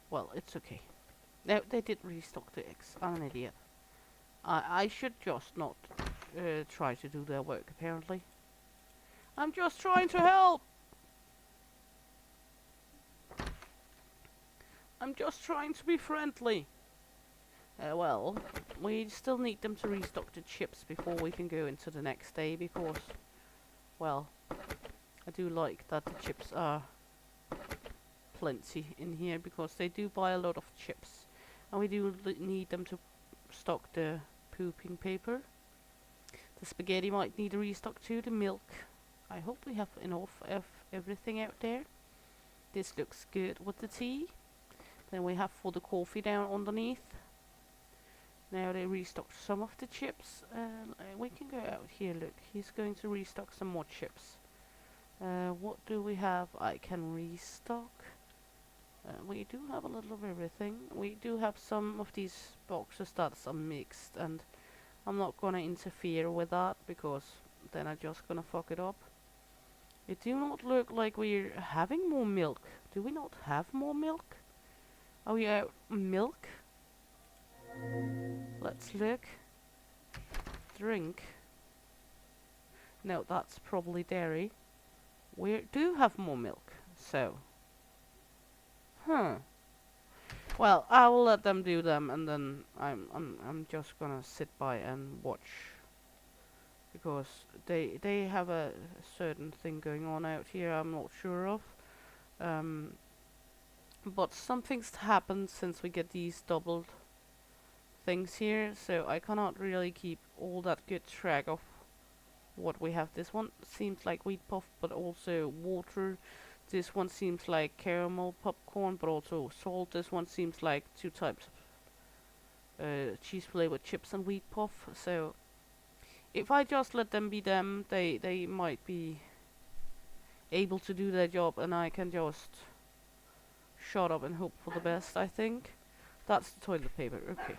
Well, it's okay. No, they did restock the eggs. I'm an idiot. I should just not try to do their work, apparently. I'm just trying to help! I'm just trying to be friendly. Well, we still need them to restock the chips before we can go into the next day, because, well, I do like that the chips are plenty in here, because they do buy a lot of chips. And we do need them to stock the pooping paper. The spaghetti might need a restock too, the milk. I hope we have enough of everything out there. This looks good with the tea. Then we have for the coffee down underneath. Now they restocked some of the chips. We can go out here, look. He's going to restock some more chips. What do we have I can restock? We do have a little of everything. We do have some of these boxes that's mixed, and I'm not gonna interfere with that, because then I'm just gonna fuck it up. It do not look like we're having more milk. Do we not have more milk? Are we out milk? Let's look. Drink. No, that's probably dairy. We do have more milk, so. Well, I will let them do them, and then I'm just gonna sit by and watch because they have a certain thing going on out here I'm not sure of. Um, but something's happened since we get these doubled things here, so I cannot really keep all that good track of what we have. This one seems like wheat puff, but also water. This one seems like caramel popcorn, but also salt. This one seems like two types of cheese flavored chips and wheat puff. So if I just let them be them, they might be able to do their job, and I can just shut up and hope for the best. I think that's the toilet paper. Okay,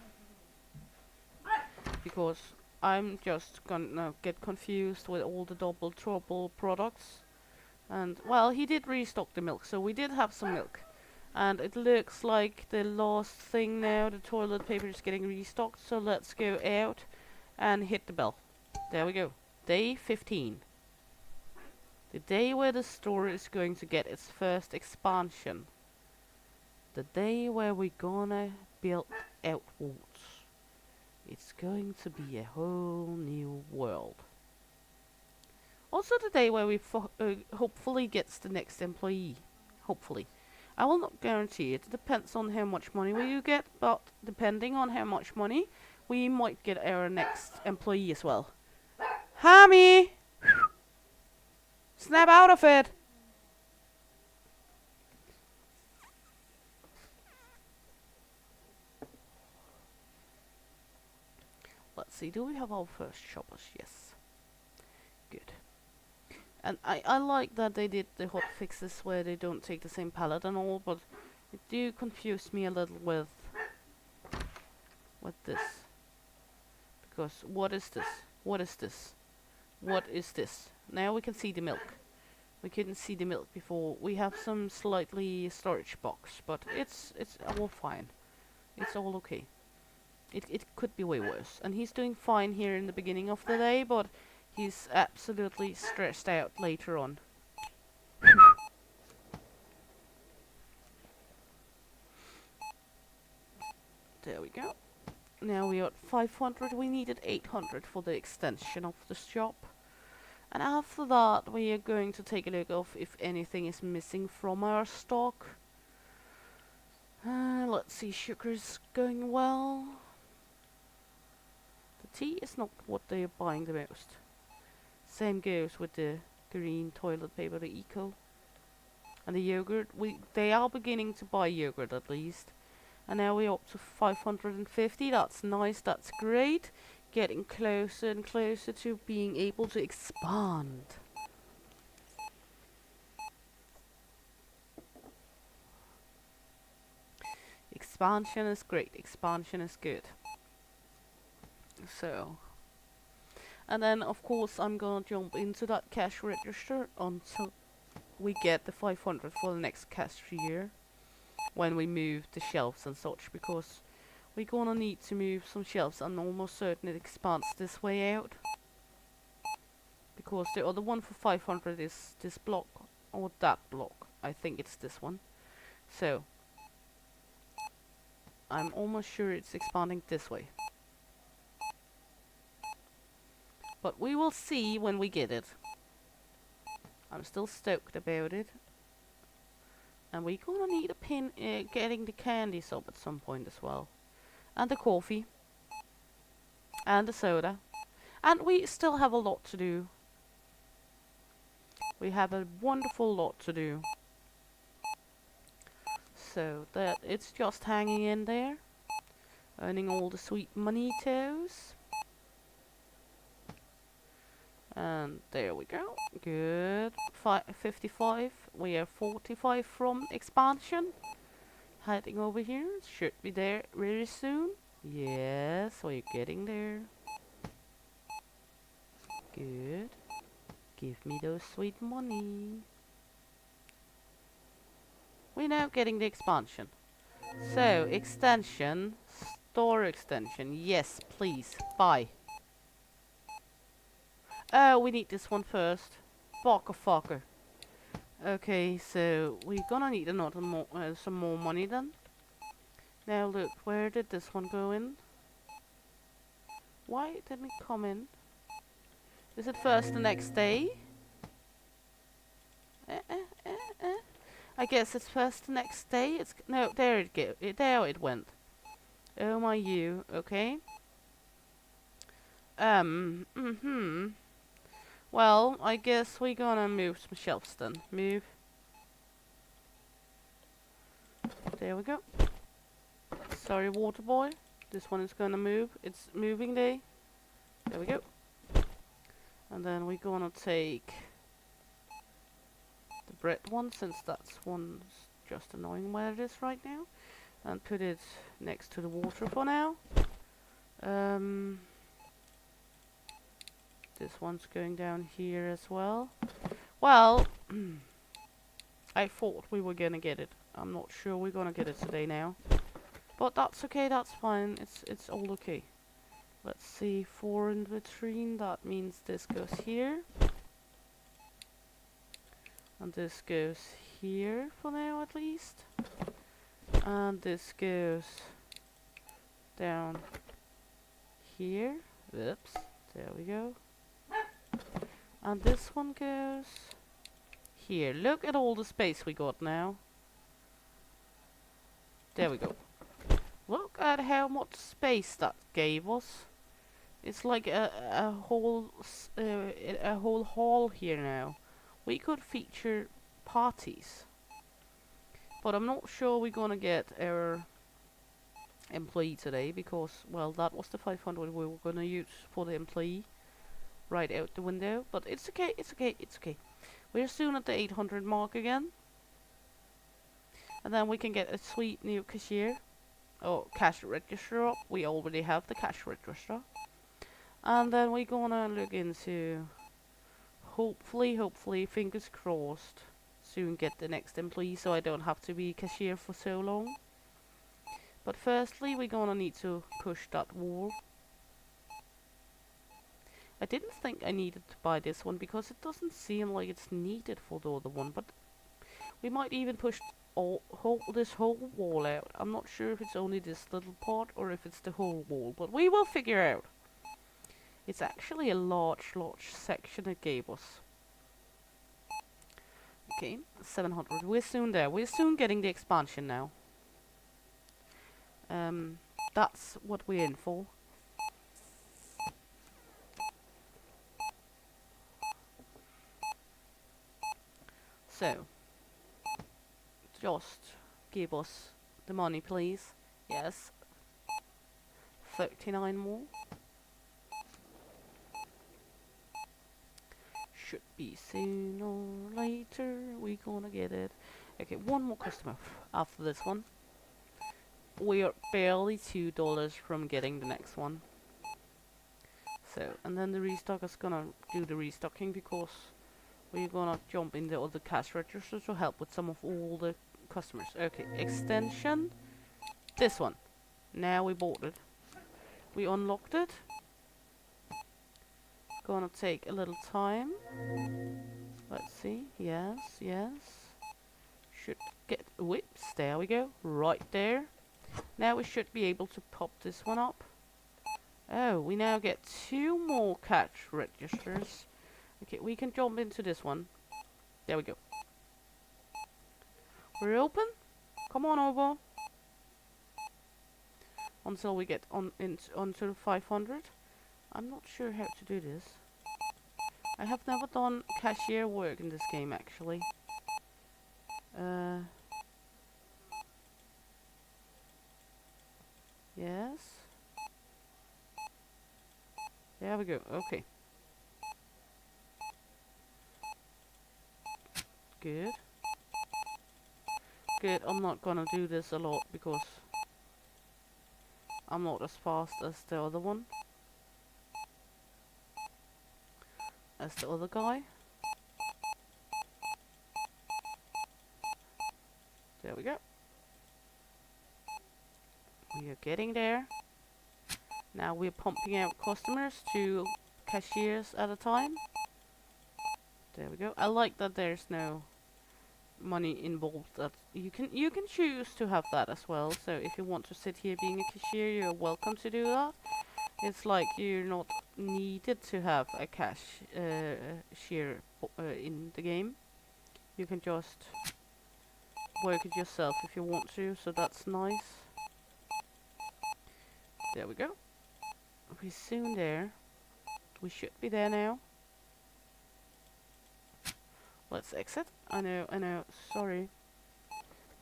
because I'm just gonna get confused with all the double trouble products. And well, he did restock the milk, so we did have some milk. And it looks like the last thing now, the toilet paper is getting restocked, so let's go out and hit the bell. There we go. Day 15. The day where the store is going to get its first expansion. The day where we're gonna build outwards. It's going to be a whole new world. Also the day where we hopefully gets the next employee. Hopefully. I will not guarantee it. It depends on how much money we do get, but depending on how much money, we might get our next employee as well. Hammy! Snap out of it! Let's see, do we have our first shoppers? Yes. Good. And I like that they did the hot fixes where they don't take the same palette and all, but it do confuse me a little with this. Because what is this? What is this? What is this? Now we can see the milk. We couldn't see the milk before. We have some slightly storage box, but it's all fine. It's all okay. It could be way worse. And he's doing fine here in the beginning of the day, but he's absolutely stressed out later on. There we go. Now we are at 500. We needed 800 for the extension of the shop. And after that, we are going to take a look of if anything is missing from our stock. Let's see, sugar's going well. The tea is not what they are buying the most. Same goes with the green toilet paper, the eco. And the yogurt, they are beginning to buy yogurt at least. And now we're up to 550. That's nice, that's great. Getting closer and closer to being able to expand. Expansion is great. Expansion is good. So, and then of course I'm gonna jump into that cash register until we get the 500 for the next cashier when we move the shelves and such, because we're gonna need to move some shelves. I'm almost certain it expands this way out, because the other one for 500 is this block or that block. I think it's this one. So I'm almost sure it's expanding this way, but we will see when we get it. I'm still stoked about it. And we're gonna need a pin getting the candies up at some point as well. And the coffee. And the soda. And we still have a lot to do. We have a wonderful lot to do. So that it's just hanging in there. Earning all the sweet monitos. And there we go. Good. 55. We are 45 from expansion. Heading over here. Should be there very soon. Yes, we're getting there. Good. Give me those sweet money. We're now getting the expansion. So, extension. Store extension. Yes, please. Buy. Oh, we need this one first. Fucker. Okay, so we're gonna need another some more money then. Now look, where did this one go in? Why didn't it come in? Is it first the next day? I guess it's first the next day. It's no, there it go. There it went. Oh my you. Okay. Well, I guess we're gonna move some shelves then. Move. There we go. Sorry, water boy. This one is gonna move. It's moving day. There we go. And then we're gonna take the bread one, since that's one's just annoying where it is right now, and put it next to the water for now. This one's going down here as well. Well, I thought we were gonna get it. I'm not sure we're gonna get it today now, but that's okay. That's fine. It's all okay. Let's see, 4 in between. That means this goes here, and this goes here for now at least, and this goes down here. Oops. There we go. And this one goes here. Look at all the space we got now. There we go. Look at how much space that gave us. It's like a whole hall here now. We could feature parties, but I'm not sure we're gonna get our employee today because, well, that was the 500 we were gonna use for the employee. Right out the window, but it's okay, it's okay, it's okay. We're soon at the 800 mark again, and then we can get a sweet new cashier. Oh, cash register up. We already have the cash register, and then we're gonna look into hopefully, fingers crossed, soon get the next employee, so I don't have to be cashier for so long. But firstly, we're gonna need to push that wall. I didn't think I needed to buy this one because it doesn't seem like it's needed for the other one, but we might even push this whole wall out. I'm not sure if it's only this little part or if it's the whole wall, but we will figure out. It's actually a large section it gave us. Okay, 700. We're soon there. We're soon getting the expansion now. That's what we're in for. So, just give us the money, please. Yes. 39 more. Should be soon or later. We gonna get it. Okay, one more customer after this one. We are barely $2 from getting the next one. So, and then the restock is gonna do the restocking because we're gonna jump in the other cash register to help with some of all the customers. Okay, extension. This one. Now we bought it. We unlocked it. Gonna take a little time. Let's see. Yes, yes. Should get whips. There we go. Right there. Now we should be able to pop this one up. Oh, we now get 2 more cash registers. Okay, we can jump into this one. There we go. We're open. Come on over. Until we get onto 500. I'm not sure how to do this. I have never done cashier work in this game, actually. Yes. There we go. Okay. Good. Good. I'm not gonna do this a lot because I'm not as fast as the other one. As the other guy. There we go. We are getting there. Now we're pumping out customers, 2 cashiers at a time. There we go. I like that there's no money involved. That you can choose to have that as well. So if you want to sit here being a cashier, you're welcome to do that. It's like you're not needed to have a cashier in the game. You can just work it yourself if you want to, so that's nice. There we go. We're soon there. We should be there now. Let's exit. I know, sorry.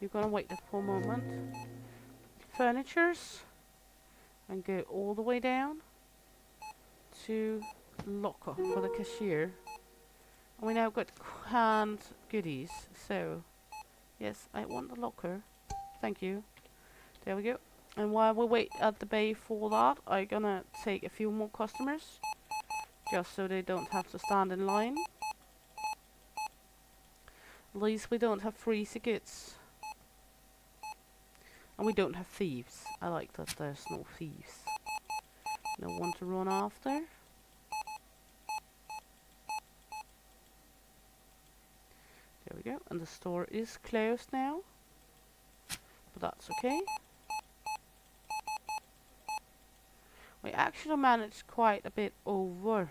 You're gonna wait for a moment. Furnitures. And go all the way down to locker for the cashier. And we now got canned goodies. So, yes, I want the locker. Thank you. There we go. And while we wait at the bay for that, I'm gonna take a few more customers. Just so they don't have to stand in line. At least we don't have free tickets. And we don't have thieves. I like that there's no thieves. No one to run after. There we go. And the store is closed now. But that's okay. We actually managed quite a bit over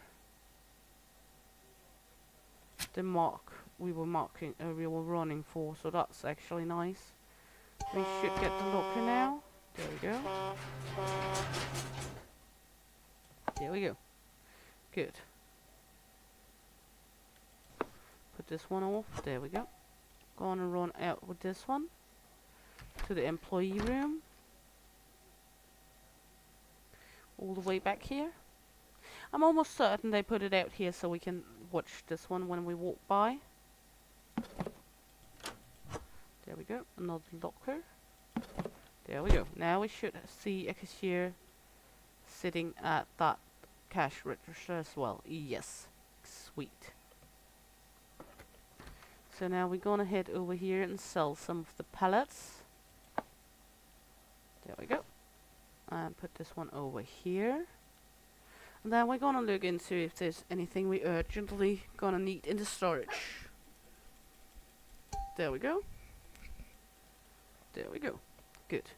the mark we were running for, so that's actually nice. We should get the locker now. There we go. There we go. Good. Put this one off. There we go. Gonna run out with this one to the employee room. All the way back here. I'm almost certain they put it out here so we can watch this one when we walk by. There we go. Another locker. There we go. Now we should see a cashier sitting at that cash register as well. Yes. Sweet. So now we're gonna head over here and sell some of the pallets. There we go. And put this one over here. And then we're gonna look into if there's anything we urgently gonna need in the storage. There we go. There we go. Good.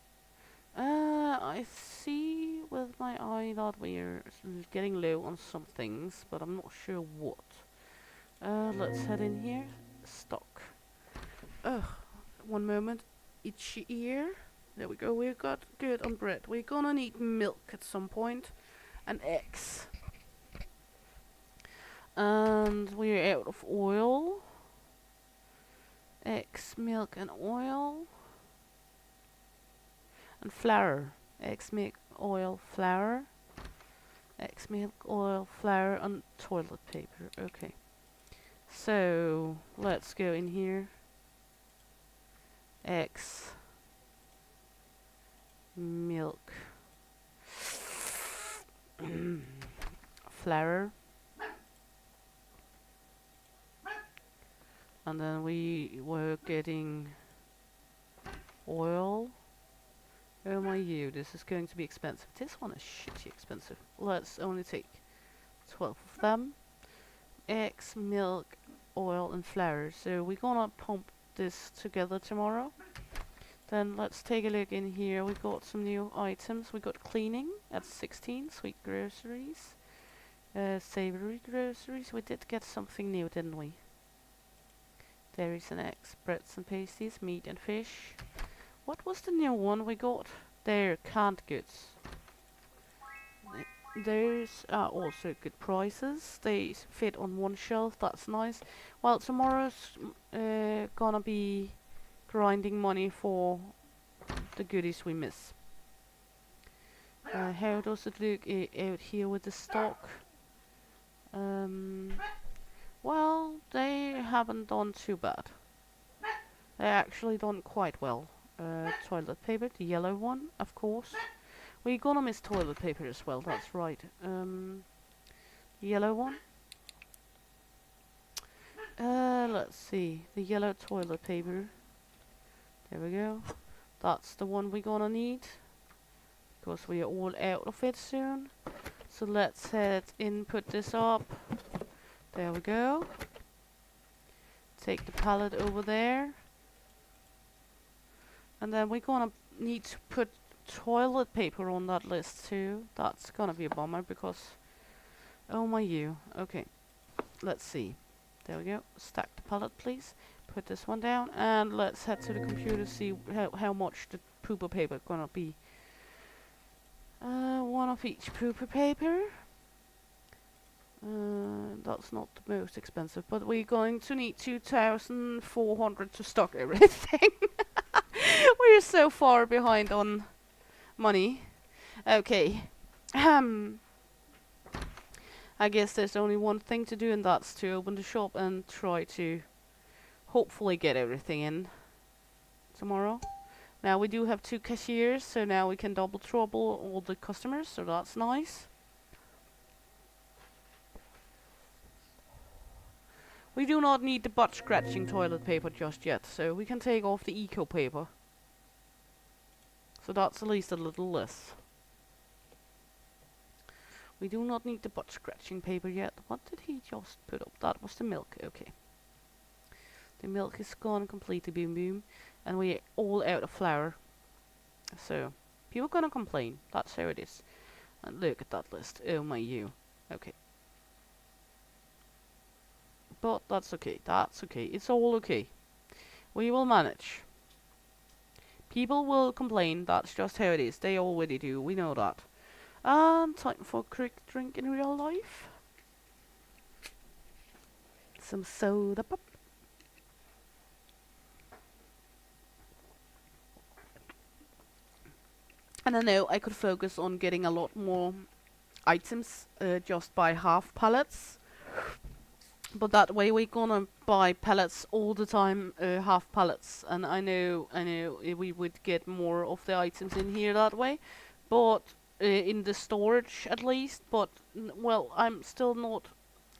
I see with my eye that we're getting low on some things, but I'm not sure what. Let's head in here. Stock. Ugh. One moment. Itchy ear. There we go. We got good on bread. We're gonna need milk at some point. And eggs. And we're out of oil. Eggs, milk, and oil. And flour. Eggs, milk, oil, flour. Eggs, milk, oil, flour, and toilet paper. Okay. So, let's go in here. Eggs. Milk. Flour. And then we were getting oil. Oh my you, this is going to be expensive. This one is shitty expensive. Let's only take 12 of them. Eggs, milk, oil, and flour. So we're gonna pump this together tomorrow. Then let's take a look in here. We got some new items. We got cleaning at 16, sweet groceries, savory groceries. We did get something new, didn't we? Dairies and eggs, breads and pasties, meat and fish. What was the new one we got? There, canned goods. Those are also good prices. They fit on one shelf. That's nice. Well, tomorrow's gonna be grinding money for the goodies we miss. How does it look out here with the stock? Well, they haven't done too bad. They actually done quite well. Toilet paper, the yellow one, of course. We're gonna miss toilet paper as well, that's right. Yellow one. Let's see. The yellow toilet paper. There we go. That's the one we're gonna need. Because we are all out of it soon. So let's head in, put this up. There we go. Take the pallet over there. And then we're gonna need to put toilet paper on that list too. That's gonna be a bummer because, oh my you. Okay, let's see. There we go. Stack the pallet, please. Put this one down, and let's head to the computer to see how much the pooper paper gonna be. One of each pooper paper. That's not the most expensive, but we're going to need 2,400 to stock everything. We're so far behind on money. Okay. I guess there's only one thing to do, and that's to open the shop and try to hopefully get everything in tomorrow. Now we do have 2 cashiers, so now we can double trouble all the customers, so that's nice. We do not need the butt scratching toilet paper just yet, so we can take off the eco paper. So that's at least a little less. We do not need the butt scratching paper yet. What did he just put up? That was the milk, okay. The milk is gone completely, boom boom. And we're all out of flour. So, people are gonna complain. That's how it is. And look at that list. Oh my you. Okay. But that's okay. That's okay. It's all okay. We will manage. People will complain. That's just how it is. They already do. We know that. And time for a quick drink in real life. Some soda pop. And I know I could focus on getting a lot more items just by half pallets. But that way we're gonna buy pallets all the time, half pallets. And I know we would get more of the items in here that way. But in the storage at least. But well, I'm still not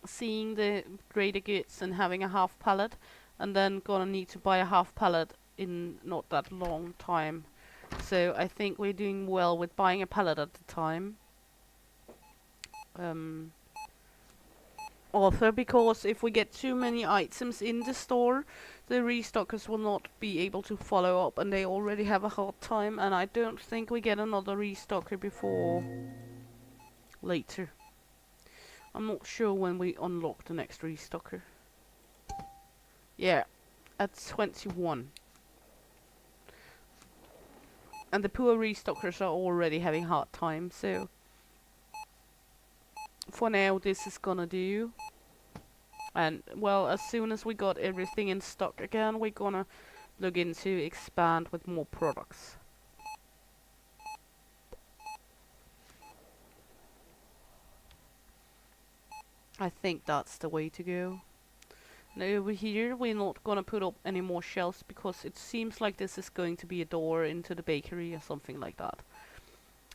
seeing the greater goods and having a half pallet. And then gonna need to buy a half pallet in not that long time. So I think we're doing well with buying a pallet at the time. Also because if we get too many items in the store, the restockers will not be able to follow up, and they already have a hard time, and I don't think we get another restocker before later. I'm not sure when we unlock the next restocker. Yeah, at 21. And the poor restockers are already having hard time, so for now this is gonna do. And well, as soon as we got everything in stock again, we're gonna look into expand with more products. I think that's the way to go. And over here we're not gonna put up any more shelves because it seems like this is going to be a door into the bakery or something like that.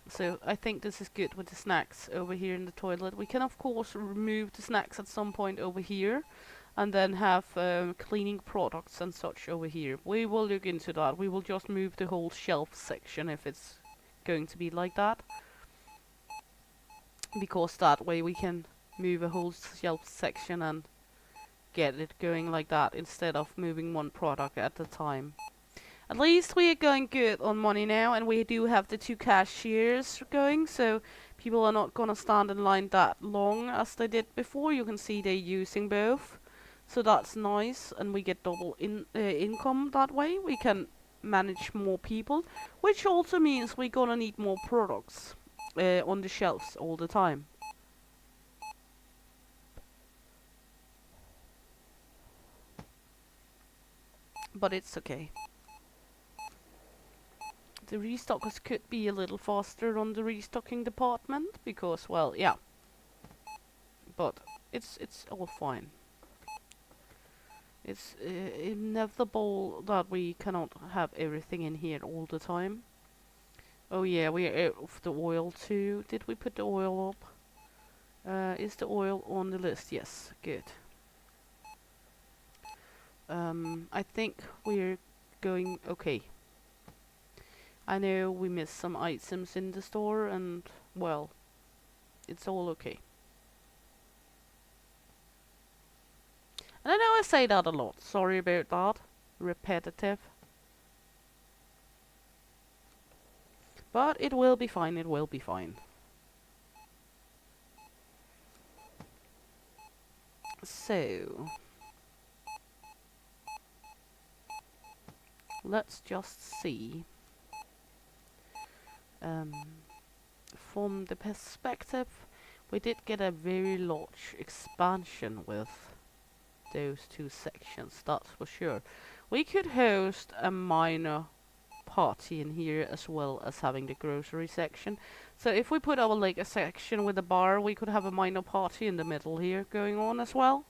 So I think this is good with the snacks over here in the toilet. We can of course remove the snacks at some point over here and then have cleaning products and such over here. We will look into that. We will just move the whole shelf section if it's going to be like that. Because that way we can move a whole shelf section and get it going like that instead of moving one product at a time. At least we are going good on money now, and we do have the 2 cashiers going, so people are not gonna stand in line that long as they did before. You can see they're using both, so that's nice, and we get double income that way. We can manage more people, which also means we're gonna need more products on the shelves all the time. But it's okay. The restockers could be a little faster on the restocking department because, well, yeah. But it's all fine. It's inevitable that we cannot have everything in here all the time. Oh yeah, we are out of the oil too. Did we put the oil up? Is the oil on the list? Yes, good. I think we're going okay. I know we missed some items in the store, and well, it's all okay. And I know I say that a lot. Sorry about that. Repetitive. But it will be fine, it will be fine. So, let's just see. From the perspective, we did get a very large expansion with those two sections, that's for sure. We could host a minor party in here as well as having the grocery section. So if we put our like a section with a bar, we could have a minor party in the middle here going on as well.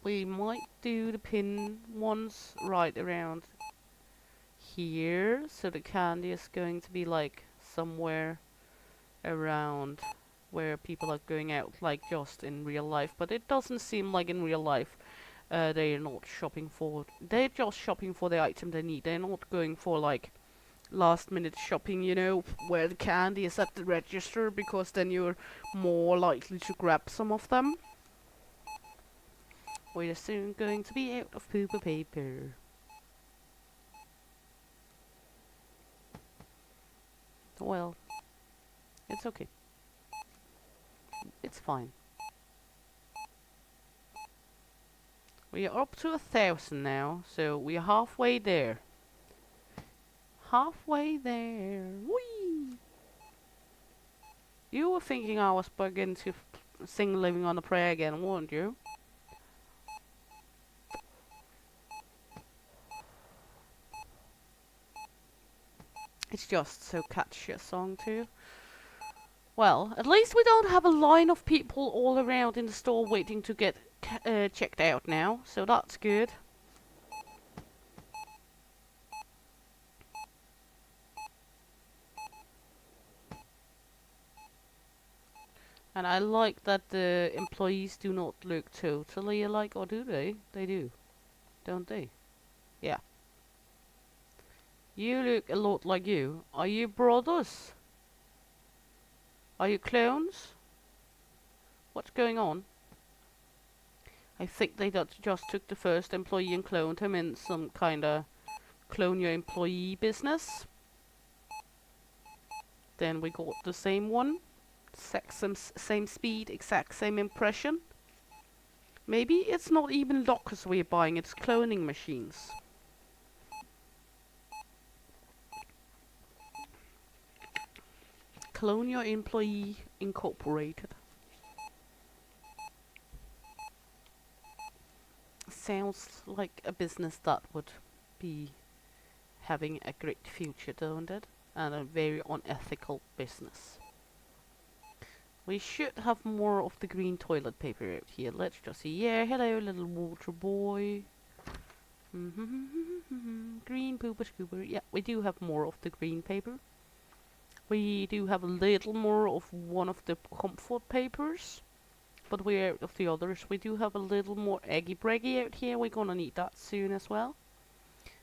We might do the pin ones right around here, so the candy is going to be like somewhere around where people are going out, like just in real life. But it doesn't seem like in real life they're not shopping for, they're just shopping for the item they need. They're not going for like last minute shopping, you know, where the candy is at the register, because then you're more likely to grab some of them. We're soon going to be out of pooper paper. Well, it's okay. It's fine. We are up to 1,000 now, so we are halfway there. Halfway there. Whee! You were thinking I was beginning to sing Living on a Prayer again, weren't you? It's just so catchy a song too. Well, at least we don't have a line of people all around in the store waiting to get checked out now, so that's good. And I like that the employees do not look totally alike, or do they? They do, don't they? Yeah. You look a lot like you. Are you brothers? Are you clones? What's going on? I think they just took the first employee and cloned him in some kinda clone your employee business. Then we got the same one. Same speed, exact same impression. Maybe it's not even lockers we're buying, it's cloning machines. Clone your employee incorporated. Sounds like a business that would be having a great future, don't it? And a very unethical business. We should have more of the green toilet paper out here. Let's just see. Yeah, hello, little water boy. Green pooper scooper. Yeah, we do have more of the green paper. We do have a little more of one of the comfort papers, but we're out of the others. We do have a little more eggy breggy out here. We're gonna need that soon as well.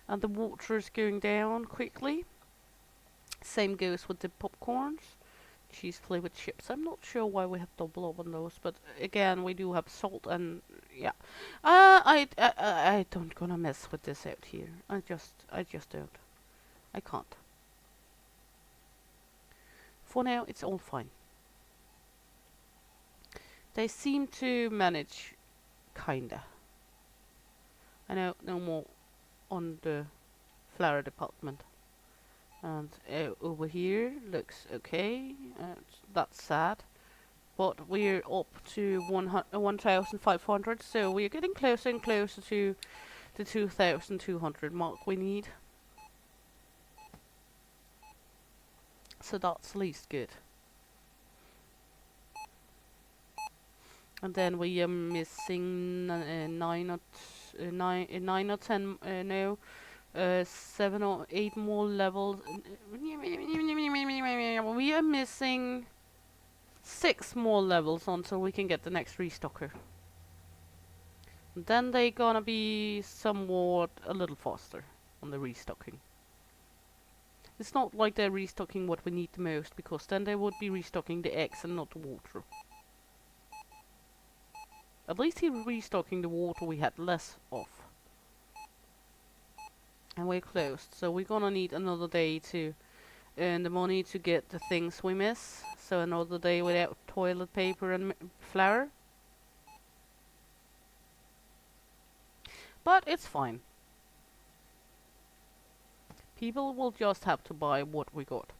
And the water is going down quickly. Same goes with the popcorns. Cheese flavored chips. I'm not sure why we have double up on those, but again, we do have salt and yeah. I don't gonna mess with this out here. I just don't. I can't. For now, it's all fine. They seem to manage, kinda. I know no more on the flower department. And over here looks okay. That's sad. But we're up to 1,500, so we're getting closer and closer to the 2,200 mark we need. So that's at least good. And then we are missing 9 or 10, no, 7 or 8 more levels. We are missing 6 more levels until we can get the next restocker. And then they're gonna be somewhat a little faster on the restocking. It's not like they're restocking what we need the most, because then they would be restocking the eggs and not the water. At least he's restocking the water we had less of. And we're closed, so we're gonna need another day to earn the money to get the things we miss. So another day without toilet paper and flour. But it's fine. People will just have to buy what we got.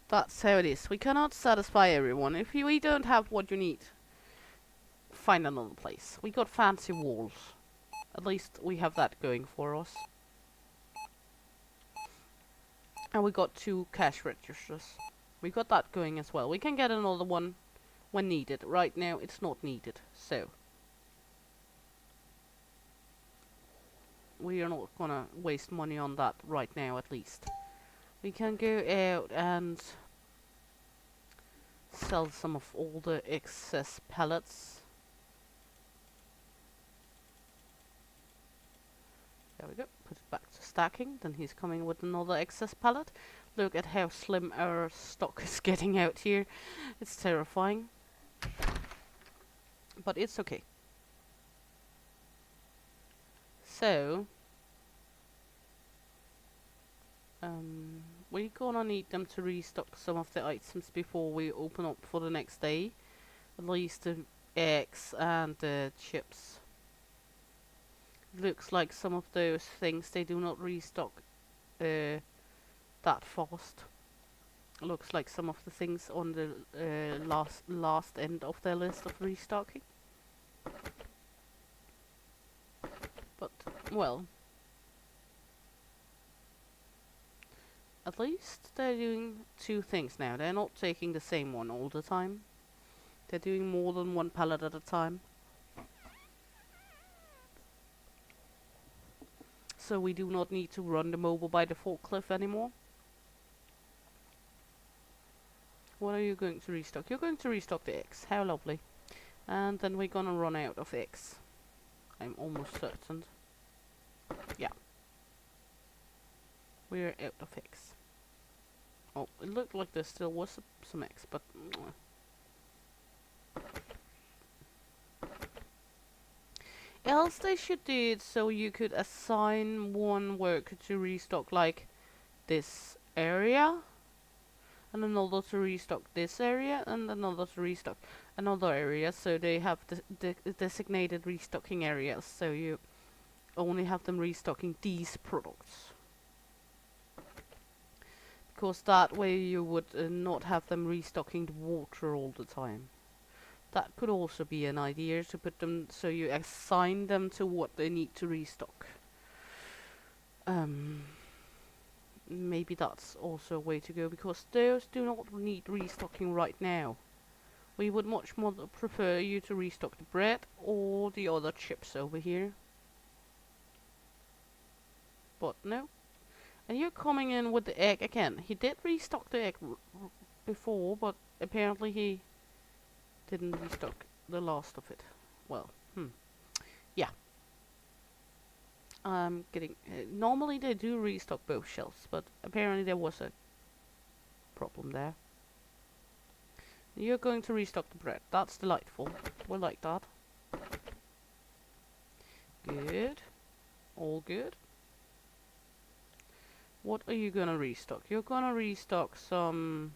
That's how it is. We cannot satisfy everyone. If we don't have what you need, find another place. We got fancy walls. At least we have that going for us. And we got 2 cash registers. We got that going as well. We can get another one when needed. Right now it's not needed, so we are not gonna waste money on that right now, at least. We can go out and sell some of all the excess pellets. There we go. Put it back to stacking. Then he's coming with another excess pallet. Look at how slim our stock is getting out here. It's terrifying. But it's okay. So, we're gonna need them to restock some of the items before we open up for the next day. At least the eggs and the chips. Looks like some of those things they do not restock that fast. Looks like some of the things on the last end of their list of restocking. But well, at least they're doing 2 things now. They're not taking the same one all the time. They're doing more than 1 pallet at a time. So we do not need to run them over by the forklift anymore. What are you going to restock? You're going to restock the eggs. How lovely. And then we're gonna run out of eggs. I'm almost certain. Yeah. We're out of eggs. Oh, it looked like there still was some eggs, but else they should do it so you could assign one worker to restock like this area, and another to restock this area, and another to restock another area, so they have the designated restocking areas, so you only have them restocking these products. Because that way you would not have them restocking the water all the time. That could also be an idea, to put them so you assign them to what they need to restock. Maybe that's also a way to go, because those do not need restocking right now. We would much more prefer you to restock the bread or the other chips over here. But no. And you're coming in with the egg again. He did restock the egg before, but apparently he didn't restock the last of it. Well, yeah. I'm getting... normally they do restock both shelves, but apparently there was a problem there. You're going to restock the bread. That's delightful. We like that. Good. All good. What are you gonna restock? You're gonna restock some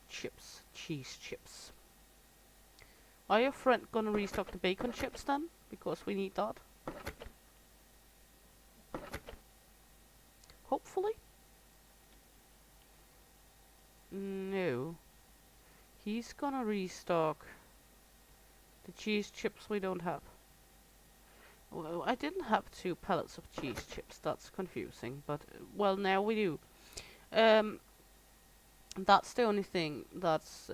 chips. Cheese chips. Are your friend gonna restock the bacon chips then? Because we need that. Hopefully. No. He's gonna restock the cheese chips we don't have. Well, I didn't have 2 pallets of cheese chips. That's confusing, but well, now we do. That's the only thing that's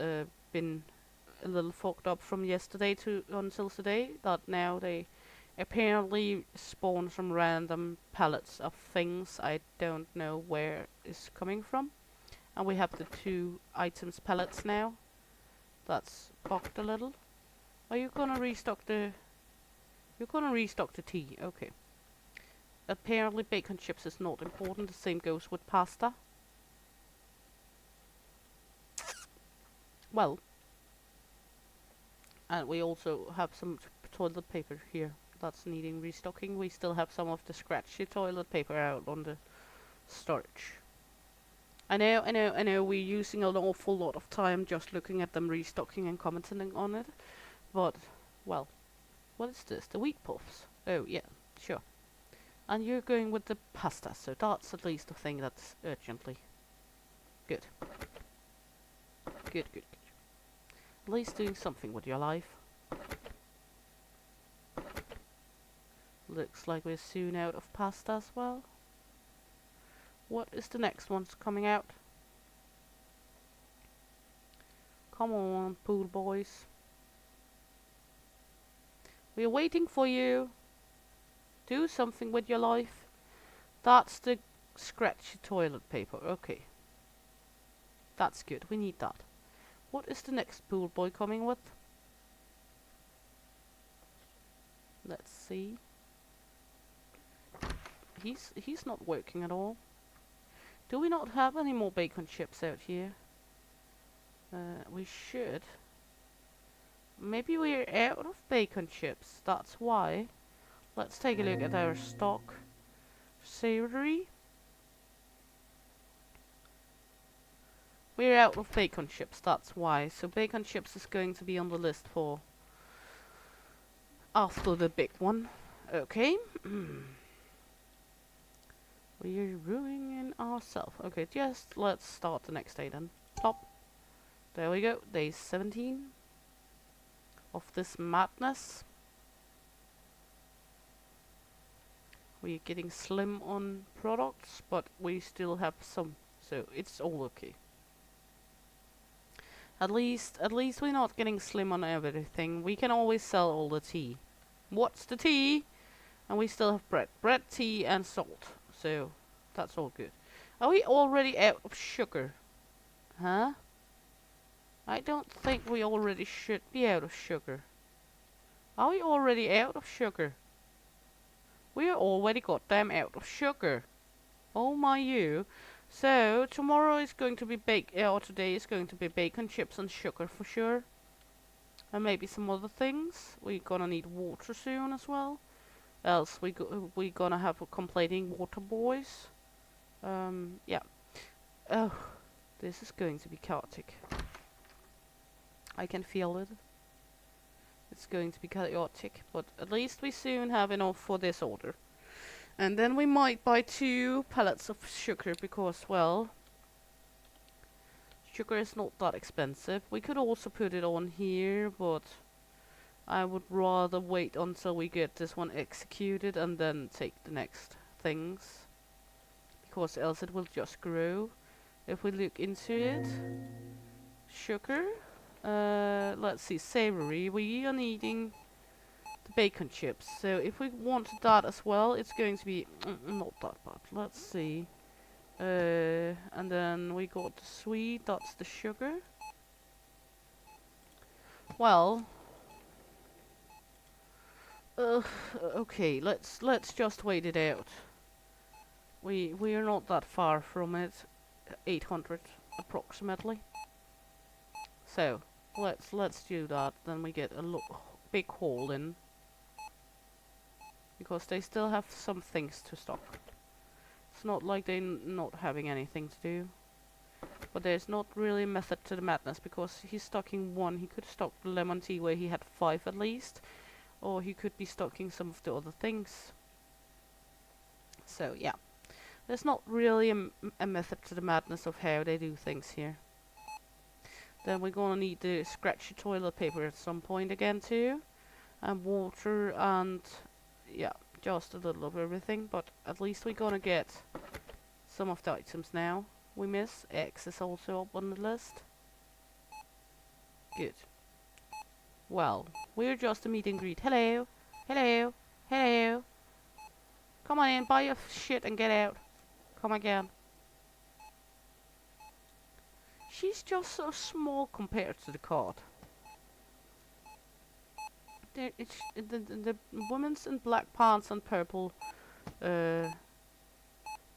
been a little fucked up from yesterday to until today. That now they apparently spawn some random pallets of things I don't know where is coming from, and we have the 2 items pallets now. That's bugged a little. Are you gonna restock the... You're gonna restock the tea, okay. Apparently bacon chips is not important, the same goes with pasta. Well, And we also have some toilet paper here that's needing restocking. We still have some of the scratchy toilet paper out on the storage. I know we're using an awful lot of time just looking at them restocking and commenting on it. But, well, what is this? The wheat puffs. Oh, yeah, sure. And you're going with the pasta, so that's at least a thing that's urgently. Good. Good, good, good. At least doing something with your life. Looks like we're soon out of pasta as well. What is the next one's coming out? Come on, pool boys. We're waiting for you. Do something with your life. That's the scratchy toilet paper. Okay. That's good. We need that. What is the next pool boy coming with? Let's see. He's not working at all. Do we not have any more bacon chips out here? We should. Maybe we're out of bacon chips. That's why. Let's take a look at our stock. Savory. We're out of bacon chips. That's why. So bacon chips is going to be on the list for after the big one. Okay. We're ruining ourselves. Okay, just let's start the next day then. Plop. There we go. Day 17 of this madness. We're getting slim on products, but we still have some, so it's all okay. At least we're not getting slim on everything. We can always sell all the tea. What's the tea? And we still have bread, tea, and salt. So that's all good. Are we already out of sugar? Huh? I don't think we already should be out of sugar. Are we already out of sugar? We are already goddamn out of sugar. Oh my you. So tomorrow is going to be or today is going to be bacon, chips, and sugar for sure. And maybe some other things. We're gonna need water soon as well. Else we gonna have a complaining water boys. Yeah. Oh, this is going to be chaotic. I can feel it. It's going to be chaotic, but at least we soon have enough for this order. And then we might buy 2 pallets of sugar because, well, sugar is not that expensive. We could also put it on here, but I would rather wait until we get this one executed and then take the next things. Because else it will just grow. If we look into it, sugar, let's see, savory, we are needing the bacon chips. So if we want that as well, it's going to be not that bad. Let's see. And then we got the sweet, that's the sugar. Well, okay, let's just wait it out. We are not that far from it, 800 approximately. So let's do that. Then we get a big haul in, because they still have some things to stock. It's not like they're not having anything to do. But there's not really a method to the madness, because he's stocking 1. He could stock the lemon tea where he had 5 at least. Or he could be stocking some of the other things. So, yeah. There's not really a method to the madness of how they do things here. Then we're gonna need the scratchy toilet paper at some point again too. And water and, yeah, just a little of everything. But at least we're gonna get some of the items now. We miss. Eggs is also up on the list. Good. Well, we're just a meet and greet. Hello, hello, hello. Come on in, buy your shit and get out. Come again. She's just so small compared to the cart. The woman's in black pants and purple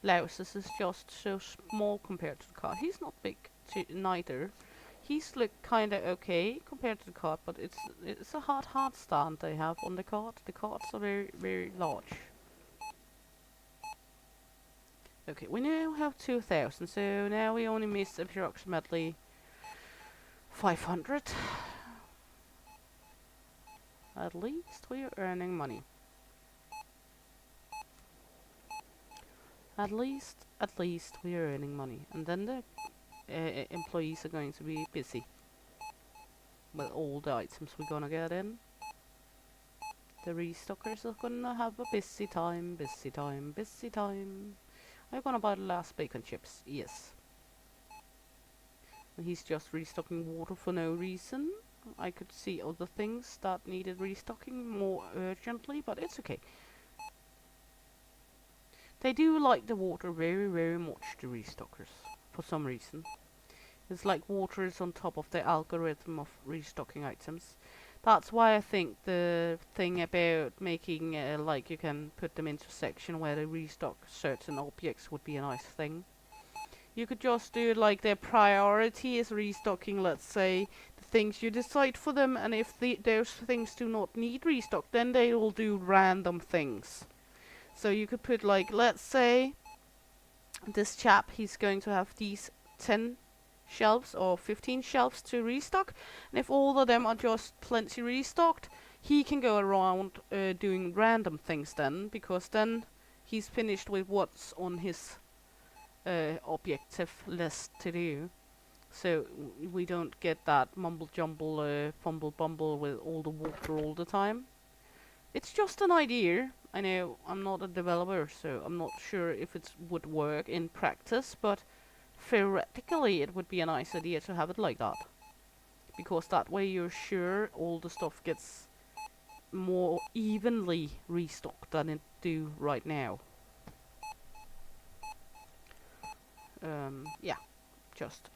blouses is just so small compared to the cart. He's not big neither. He's look kinda okay compared to the cart, but it's a hard stand they have on the cart. The carts are very large. Okay, we now have 2,000, so now we only miss approximately 500. At least we are earning money. At least we are earning money, and then the employees are going to be busy with all the items we're gonna get in. The restockers are gonna have a busy time, busy time, busy time. Are you gonna buy the last bacon chips? Yes. And he's just restocking water for no reason. I could see other things that needed restocking more urgently, but it's okay. They do like the water very much, the restockers, for some reason. It's like water is on top of the algorithm of restocking items. That's why I think the thing about making like you can put them into section where they restock certain objects would be a nice thing. You could just do like their priority is restocking, let's say, the things you decide for them, and if those things do not need restock, then they will do random things. So you could put like, let's say, this chap, he's going to have these 10 shelves or 15 shelves to restock, and if all of them are just plenty restocked, he can go around doing random things then, because then he's finished with what's on his objective list to do. So we don't get that mumble jumble fumble bumble with all the water all the time. It's just an idea. I know I'm not a developer, so I'm not sure if it would work in practice, but theoretically it would be a nice idea to have it like that. Because that way you're sure all the stuff gets more evenly restocked than it do right now. Yeah, just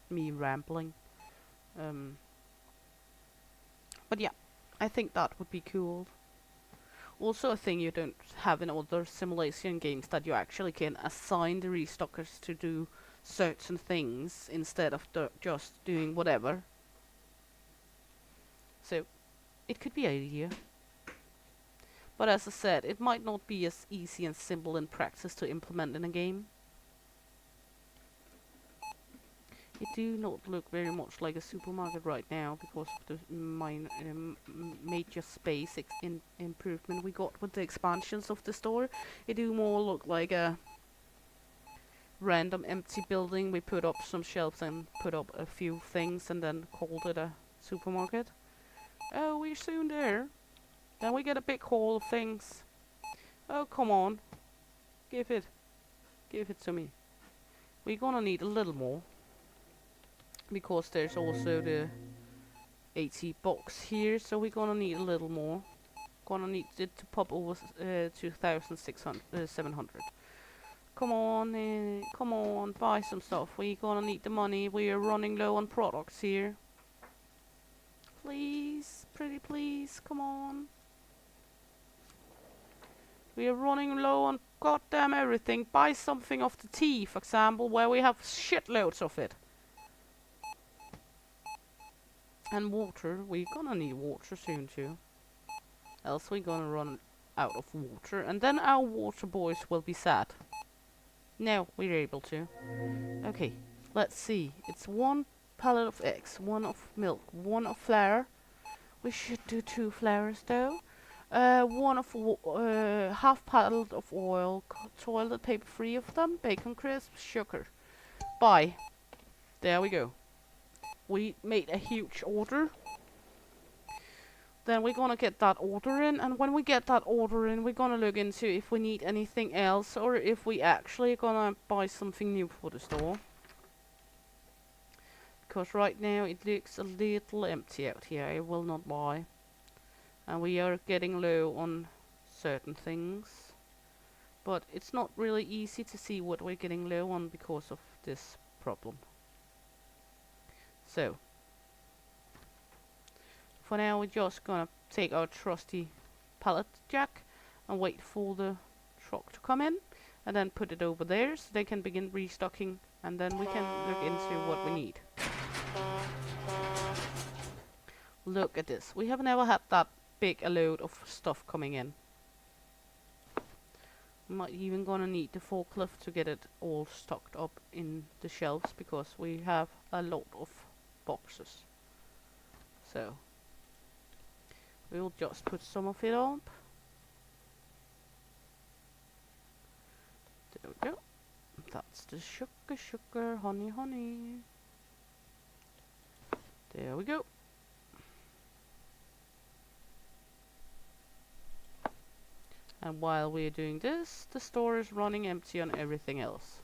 me rambling. But yeah, I think that would be cool. Also a thing you don't have in other simulation games, that you actually can assign the restockers to do certain things instead of just doing whatever. So it could be an idea. But as I said, it might not be as easy and simple in practice to implement in a game. It do not look very much like a supermarket right now because of the major space improvement we got with the expansions of the store. It do more look like a random empty building. We put up some shelves and put up a few things and then called it a supermarket. Oh, we're soon there. Then we get a big haul of things. Oh, come on. Give it to me. We're gonna need a little more, because there's also the 80 box here, so we're gonna need a little more. Gonna need it to pop over 700. Come on, buy some stuff. We're gonna need the money. We are running low on products here. Please, pretty please, come on. We are running low on goddamn everything. Buy something of the tea, for example, where we have shitloads of it. And water. We're gonna need water soon too. Else we're gonna run out of water. And then our water boys will be sad. Now we're able to. Okay, let's see. It's 1 pallet of eggs, 1 of milk, 1 of flour. We should do 2 flours though. 1 of half pallet of oil, toilet paper, 3 of them, bacon crisps, sugar. Buy. There we go. We made a huge order. Then we're gonna get that order in, and when we get that order in, we're gonna look into if we need anything else or if we actually gonna buy something new for the store. Because right now it looks a little empty out here, I will not lie. And we are getting low on certain things. But it's not really easy to see what we're getting low on because of this problem. So, for now we're just gonna take our trusty pallet jack and wait for the truck to come in. and then put it over there so they can begin restocking, and then we can look into what we need. Look at this. We have never had that big a load of stuff coming in. I'm not even gonna need the forklift to get it all stocked up in the shelves because we have a lot of boxes. So we'll just put some of it up. There we go. That's the sugar, honey. There we go. And while we're doing this, the store is running empty on everything else.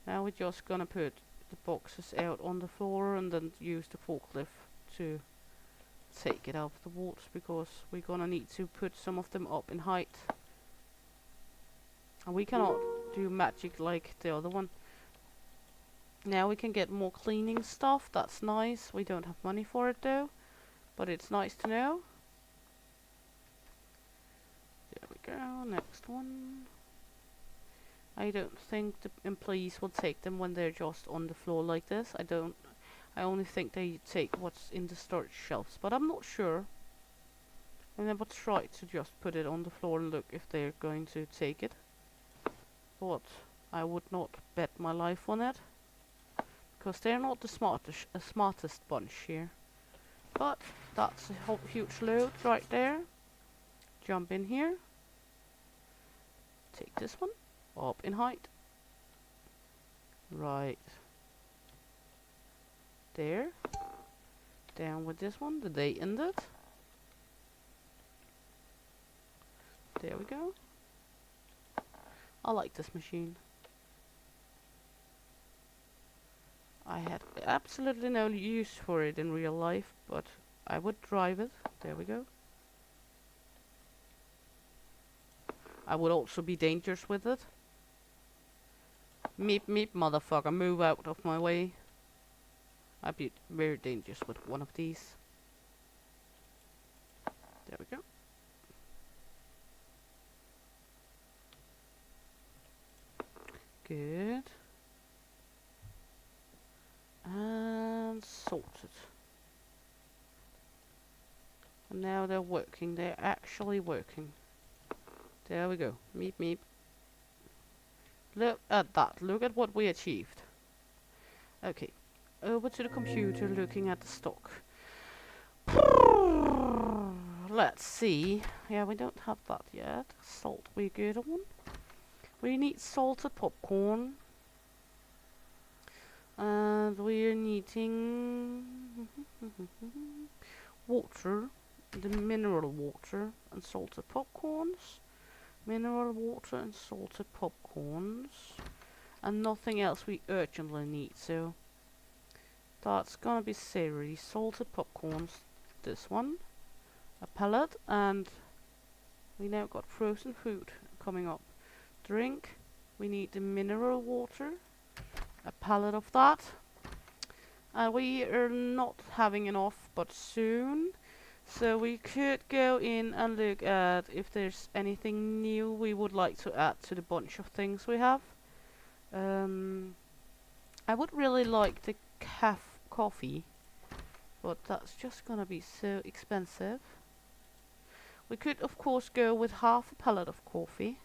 Now we're just gonna put the boxes out on the floor and then use the forklift to take it out of the walls, because we're gonna need to put some of them up in height. And we cannot do magic like the other one. Now we can get more cleaning stuff. That's nice. We don't have money for it though, but it's nice to know. There we go. Next one. I don't think the employees will take them when they're just on the floor like this. I only think they take what's in the storage shelves, but I'm not sure. I never tried to just put it on the floor and look if they're going to take it. But I would not bet my life on it, because they're not the smartest bunch here. But that's a huge load right there. Jump in here. Take this one up in height. Right there. Down with this one. Did they end it? There we go. I like this machine. I had absolutely no use for it in real life, but I would drive it. There we go. I would also be dangerous with it. Meep meep, motherfucker, move out of my way. I'd be very dangerous with one of these. There we go. Good. And sorted. And now they're working. They're actually working. There we go. Meep meep. Look at that. Look at what we achieved. Okay. Over to the computer, looking at the stock. Let's see. Yeah, we don't have that yet. Salt, we're good on. We need salted popcorn. And we're needing water, the mineral water and salted popcorns. Mineral water and salted popcorns. And nothing else we urgently need, so that's gonna be savory. Salted popcorns, this one. A pallet, and we now got frozen food coming up. Drink, we need the mineral water. A pallet of that. And we are not having enough, but soon. So we could go in and look at if there's anything new we would like to add to the bunch of things we have. I would really like the coffee, but that's just gonna be so expensive. We could of course go with half a pallet of coffee.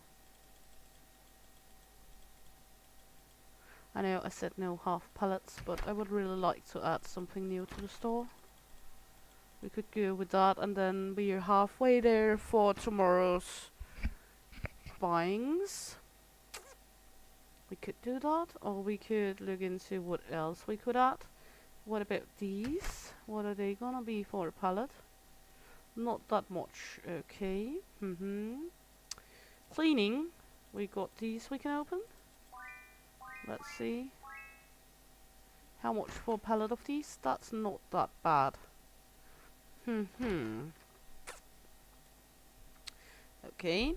I know I said no half pallets, but I would really like to add something new to the store. We could go with that, and then we are halfway there for tomorrow's buyings. We could do that, or we could look into what else we could add. What about these? What are they gonna be for a pallet? Not that much. Okay. Cleaning. We got these we can open. Let's see. How much for a pallet of these? That's not that bad. Okay.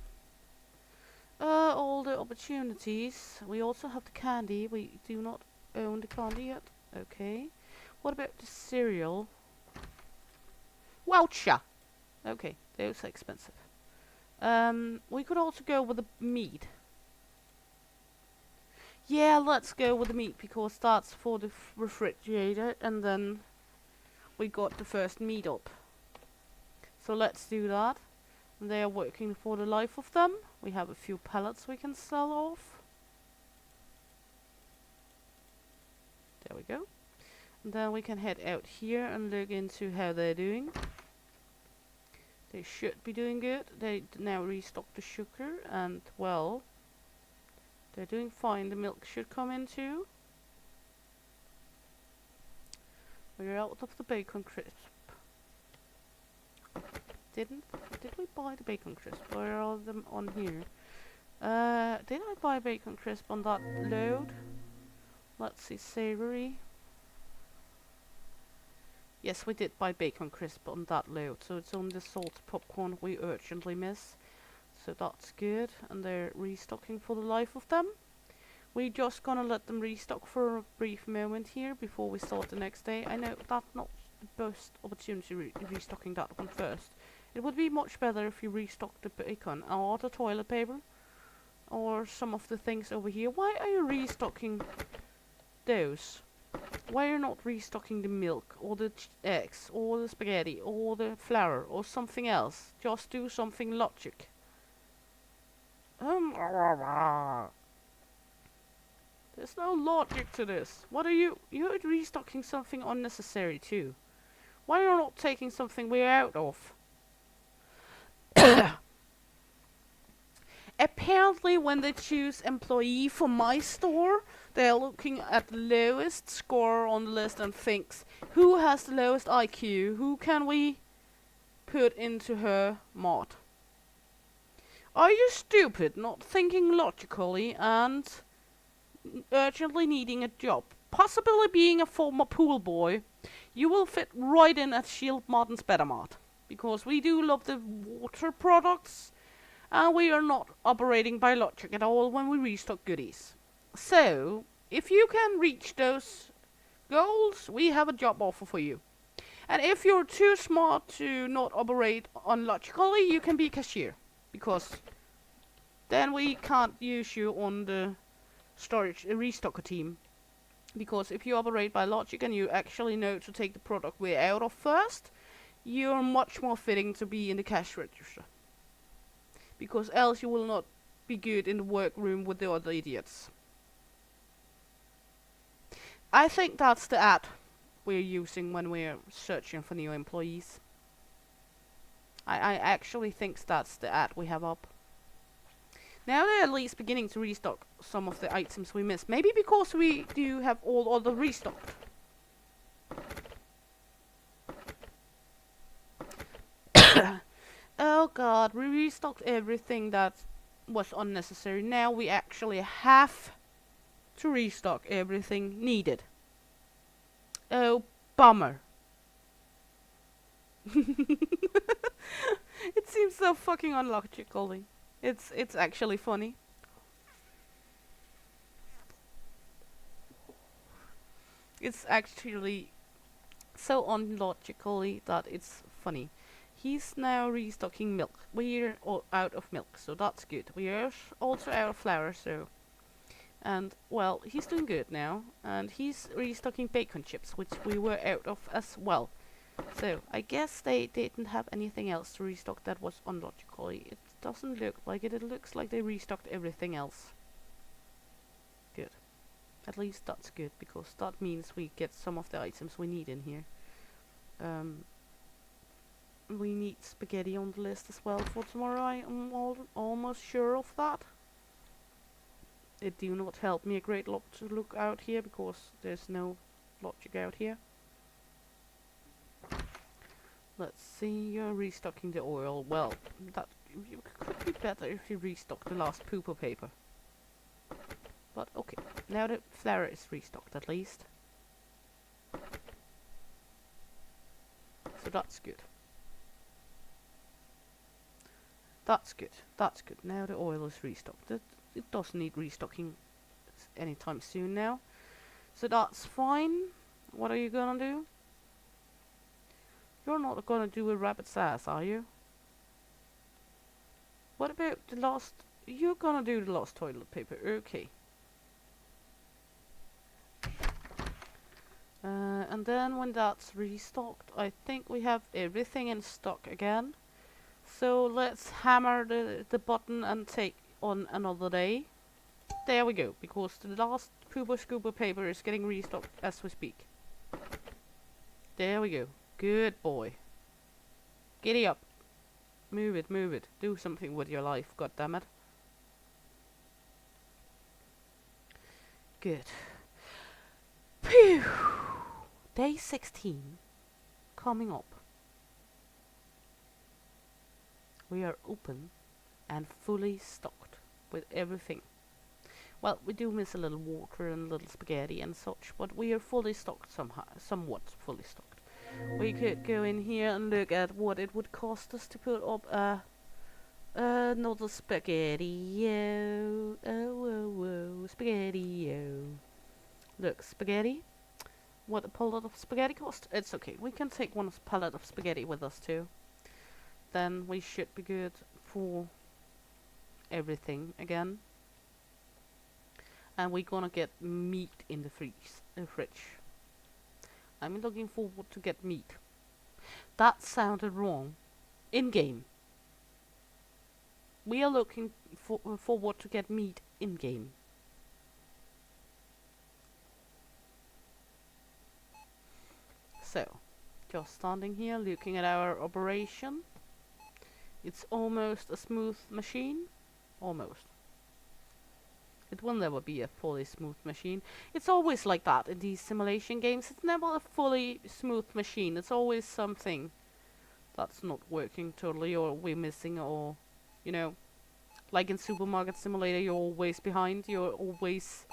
All the opportunities. We also have the candy. We do not own the candy yet. Okay. What about the cereal? Voucher! Okay, those are expensive. We could also go with the meat. Yeah, let's go with the meat because that's for the refrigerator, and then we got the first meat up. So let's do that. They are working for the life of them. We have a few pallets we can sell off. There we go. And then we can head out here and look into how they're doing. They should be doing good. They now restocked the sugar, and well, they're doing fine. The milk should come in too. We're out of the bacon crisp. Did we buy the bacon crisp? Where are them on here? Did I buy bacon crisp on that load? Let's see, savory. Yes, we did buy bacon crisp on that load, so it's only the salt popcorn we urgently miss. So that's good, and they're restocking for the life of them. We're just gonna let them restock for a brief moment here before we start the next day. I know that's not the best opportunity restocking that one first. It would be much better if you restocked the bacon or the toilet paper or some of the things over here. Why are you restocking those? Why are you not restocking the milk or the eggs or the spaghetti or the flour or something else? Just do something logic. There's no logic to this. What are you? You're restocking something unnecessary too. Why are you not taking something we're out of? Apparently, when they choose employee for my store, they're looking at the lowest score on the list and thinks, who has the lowest IQ? Who can we put into her mod? Are you stupid, not thinking logically and urgently needing a job? Possibly being a former pool boy, you will fit right in at Shield Martin's Better Mart. Because we do love the water products, and we are not operating by logic at all when we restock goodies. So, if you can reach those goals, we have a job offer for you. And if you're too smart to not operate unlogically, you can be cashier. Because then we can't use you on the storage restocker team. Because if you operate by logic and you actually know to take the product we're out of first, you're much more fitting to be in the cash register. Because else you will not be good in the workroom with the other idiots. I think that's the ad we're using when we're searching for new employees. I actually think that's the ad we have up. Now they're at least beginning to restock some of the items we missed. Maybe because we do have all other restocked. Oh god, we restocked everything that was unnecessary. Now we actually have to restock everything needed. Oh, bummer. It seems so fucking unlogical. It's actually funny. It's actually so unlogically that it's funny. He's now restocking milk. We're out of milk, so that's good. We're also out of flour, so... And, well, he's doing good now. And he's restocking bacon chips, which we were out of as well. So, I guess they didn't have anything else to restock that was unlogically. It doesn't look like it. It looks like they restocked everything else. Good. At least that's good, because that means we get some of the items we need in here. We need spaghetti on the list as well for tomorrow. I am almost sure of that. It do not help me a great lot to look out here, because there's no logic out here. Let's see, you're restocking the oil. Well, that could be better if you restock the last pooper paper. But okay, now the flour is restocked at least. So that's good. That's good. That's good. Now the oil is restocked. It doesn't need restocking anytime soon now. So that's fine. What are you gonna do? You're not gonna do a rabbit's ass, are you? What about the last... You're gonna do the last toilet paper. Okay. And then when that's restocked, I think we have everything in stock again. So let's hammer the button and take on another day. There we go, because the last Pooper Scooper paper is getting restocked as we speak. There we go. Good boy. Giddy up. Move it, move it. Do something with your life, goddammit. Good. Phew. Day 16 coming up. We are open and fully stocked with everything. Well, we do miss a little water and a little spaghetti and such, but we are fully stocked somehow, somewhat fully stocked. We could go in here and look at what it would cost us to put up another spaghetti-o. Oh, spaghetti-o. Look, spaghetti. What a pallet of spaghetti cost? It's okay. We can take one pallet of spaghetti with us too. Then we should be good for everything again. And we're gonna get meat in the fridge. I'm looking forward to get meat. That sounded wrong. In game. We are looking forward to get meat in game. So, just standing here looking at our operation. It's almost a smooth machine. Almost. It will never be a fully smooth machine. It's always like that in these simulation games. It's never a fully smooth machine. It's always something that's not working totally, or we're missing, or, you know, like in Supermarket Simulator, you're always behind. You're always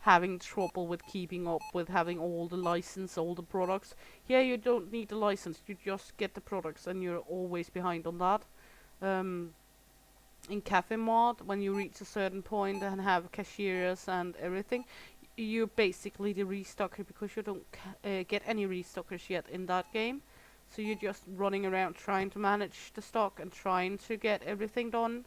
having trouble with keeping up with having all the license, all the products. Here you don't need the license. You just get the products and you're always behind on that. In Cafe Mart, when you reach a certain point and have cashiers and everything, you're basically the restocker, because you don't get any restockers yet in that game. So you're just running around trying to manage the stock and trying to get everything done.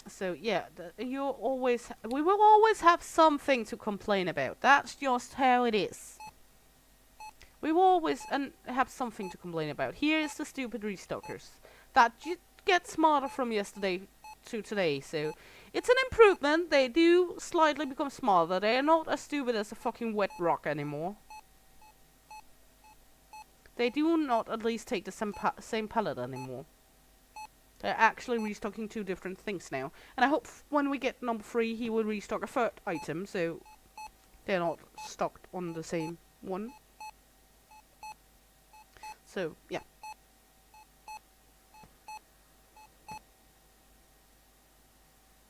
So yeah, we will always have something to complain about. That's just how it is. We will always have something to complain about. Here is the stupid restockers that get smarter from yesterday to today, so it's an improvement. They do slightly become smarter. They are not as stupid as a fucking wet rock anymore. They do not at least take the same pallet anymore. They're actually restocking two different things now, and I hope when we get number 3 he will restock a third item, so they're not stocked on the same one. So yeah.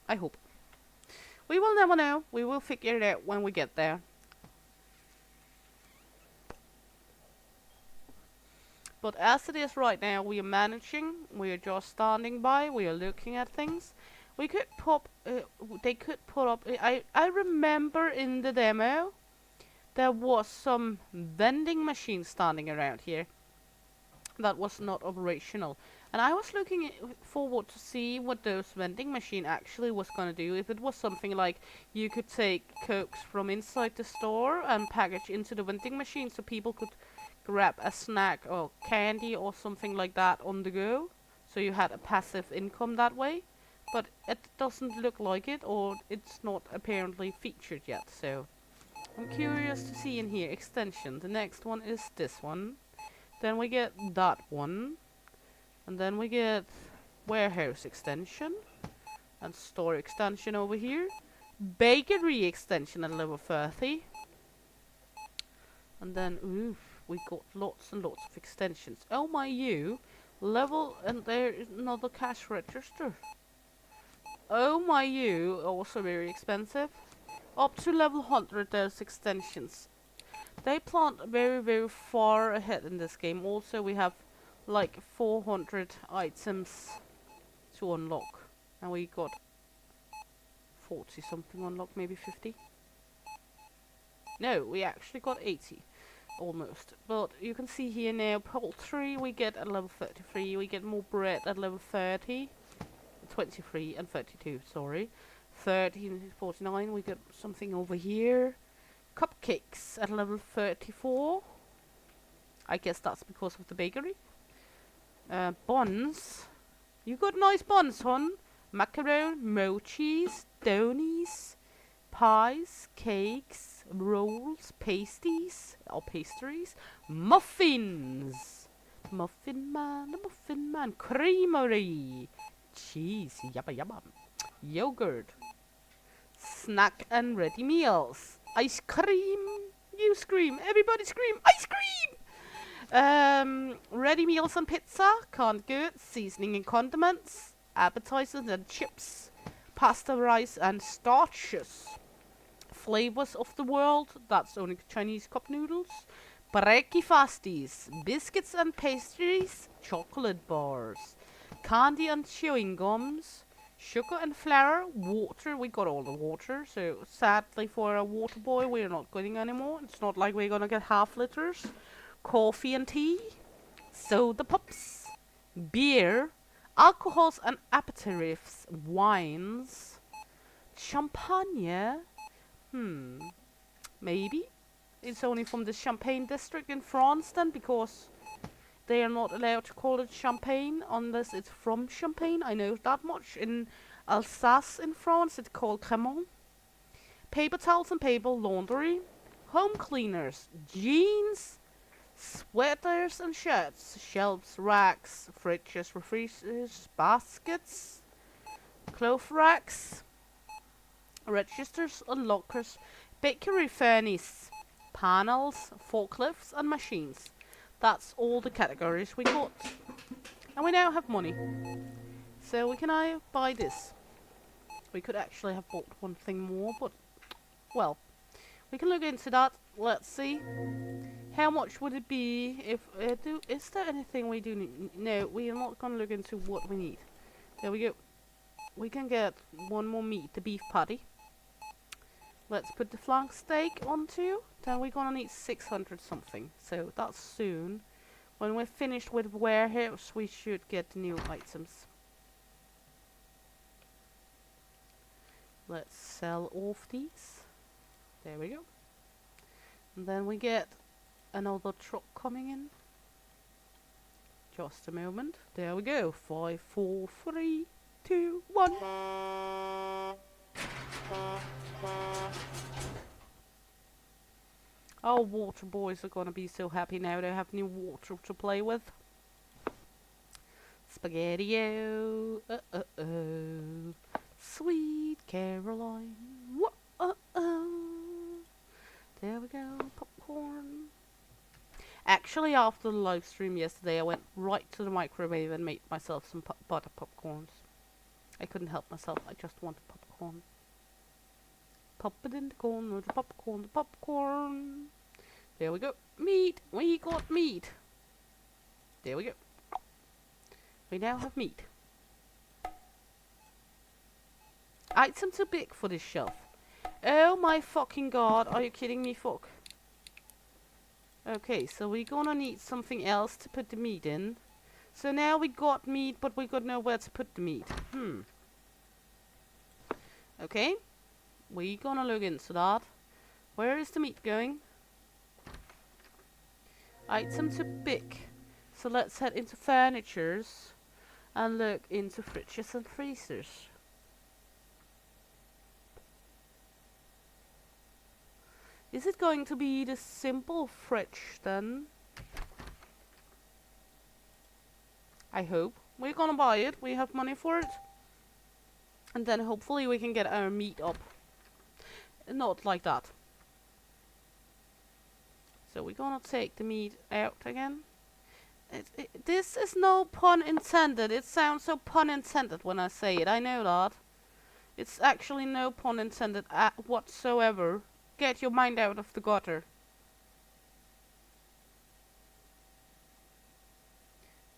I hope. We will never know. We will figure it out when we get there. But as it is right now, we are managing. We are just standing by. We are looking at things. We could pop. They could put up. I remember in the demo, there was some vending machine standing around here that was not operational. And I was looking forward to see what those vending machine actually was gonna do. If it was something like you could take cokes from inside the store and package into the vending machine, so people could grab a snack or candy or something like that on the go, so you had a passive income that way. But it doesn't look like it, or it's not apparently featured yet. So I'm curious to see in here. Extension. The next one is this one. Then we get that one. And then we get warehouse extension. And store extension over here. Bakery extension at level 30. And then, oof, we got lots and lots of extensions. Oh my you. Level, and there is another cash register. Oh my you, also very expensive. Up to level 100 there's extensions. They plant very, very far ahead in this game. Also, we have like 400 items to unlock. And we got 40 something unlocked, maybe 50. No, we actually got 80. Almost. But you can see here now, poultry we get at level 33. We get more bread at level 30. 23 and 32, sorry. 30 and 49, we get something over here. Cupcakes at level 34. I guess that's because of the bakery. Buns. You got nice buns, hon. Macaron, mochis, donies, pies, cakes, rolls, pasties, or pastries, muffins. Muffin man, creamery, cheese, yabba yabba, yogurt, snack and ready meals, ice cream. You scream, everybody scream, ice cream. Ready meals and pizza, canned goods, seasoning and condiments, appetizers and chips, pasta, rice and starches. Flavors of the world, that's only Chinese cup noodles. Breakfasties, biscuits and pastries, chocolate bars, candy and chewing gums, sugar and flour, water. We got all the water, so sadly for a water boy, we're not getting anymore. It's not like we're gonna get half liters. Coffee and tea, soda pops, beer, alcohols and aperitifs, wines, champagne. Maybe it's only from the Champagne district in France then, because they are not allowed to call it champagne unless it's from Champagne. I know that much. In Alsace in France, it's called Cremant. Paper towels and paper laundry, home cleaners, jeans, sweaters and shirts, shelves, racks, fridges, refrigerators, baskets, cloth racks, registers and lockers, bakery furnace, panels, forklifts and machines. That's all the categories we got. And we now have money. So we can now buy this. We could actually have bought one thing more, but, well, we can look into that. Let's see. How much would it be if, is there anything we do need? No, we are not going to look into what we need. There we go. We can get one more meat, the beef patty. Let's put the flank steak onto. Then we're going to need 600 something. So that's soon. When we're finished with warehouse, we should get new items. Let's sell off these. There we go. And then we get another truck coming in. Just a moment. There we go. 5, 4, 3, 2, 1. Our water boys are gonna be so happy now they have new water to play with. Spaghetti-o, sweet Caroline. There we go, popcorn. Actually, after the live stream yesterday, I went right to the microwave and made myself some butter popcorns. I couldn't help myself, I just wanted popcorn. Pop it in the corner, the popcorn, the popcorn. There we go. Meat! We got meat! There we go. We now have meat. Item too big for this shelf. Oh my fucking god, are you kidding me, fuck? Okay, so we're gonna need something else to put the meat in. So now we got meat, but we got nowhere to put the meat. Okay. We're gonna look into that. Where is the meat going? Item too big. So let's head into furnitures and look into fridges and freezers. Is it going to be the simple fridge then? I hope. We're gonna buy it. We have money for it. And then hopefully we can get our meat up. Not like that. So we're gonna take the meat out again. This is no pun intended. It sounds so pun intended when I say it. I know that. It's actually no pun intended whatsoever. Get your mind out of the gutter.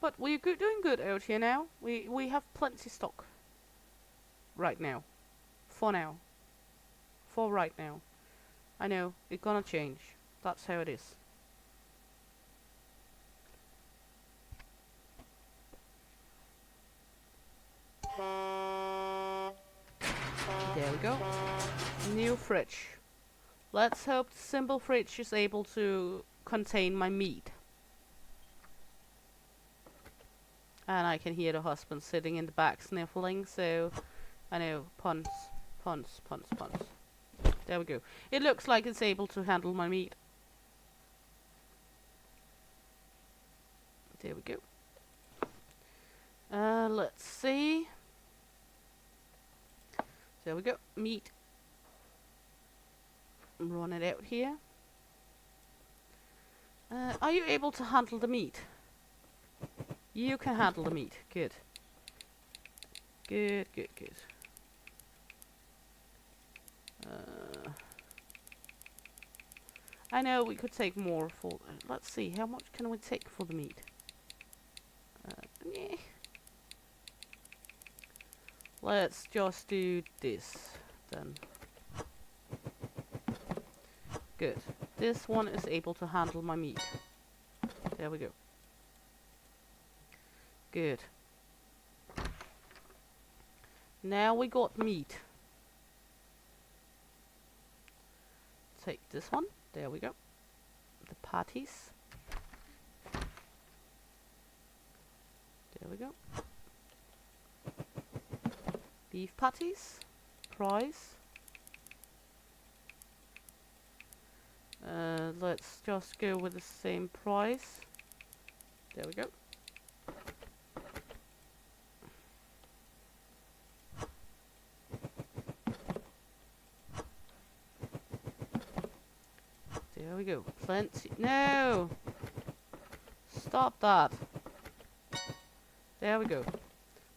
But we're doing good out here now. We have plenty stock. Right now. For now. For right now. I know, it's gonna change. That's how it is. There we go. New fridge. Let's hope the simple fridge is able to contain my meat. And I can hear the husband sitting in the back sniffling, so I know, puns. There we go. It looks like it's able to handle my meat. There we go. Let's see. There we go. Meat. Run it out here. Are you able to handle the meat? You can handle the meat. Good. Good. I know we could take more for... let's see, how much can we take for the meat? Yeah. Let's just do this, then. Good. This one is able to handle my meat. There we go. Good. Now we got meat. Take this one. There we go. The patties. There we go. Beef patties. Price. Let's just go with the same price. There we go. There we go. Plenty. No! Stop that. There we go.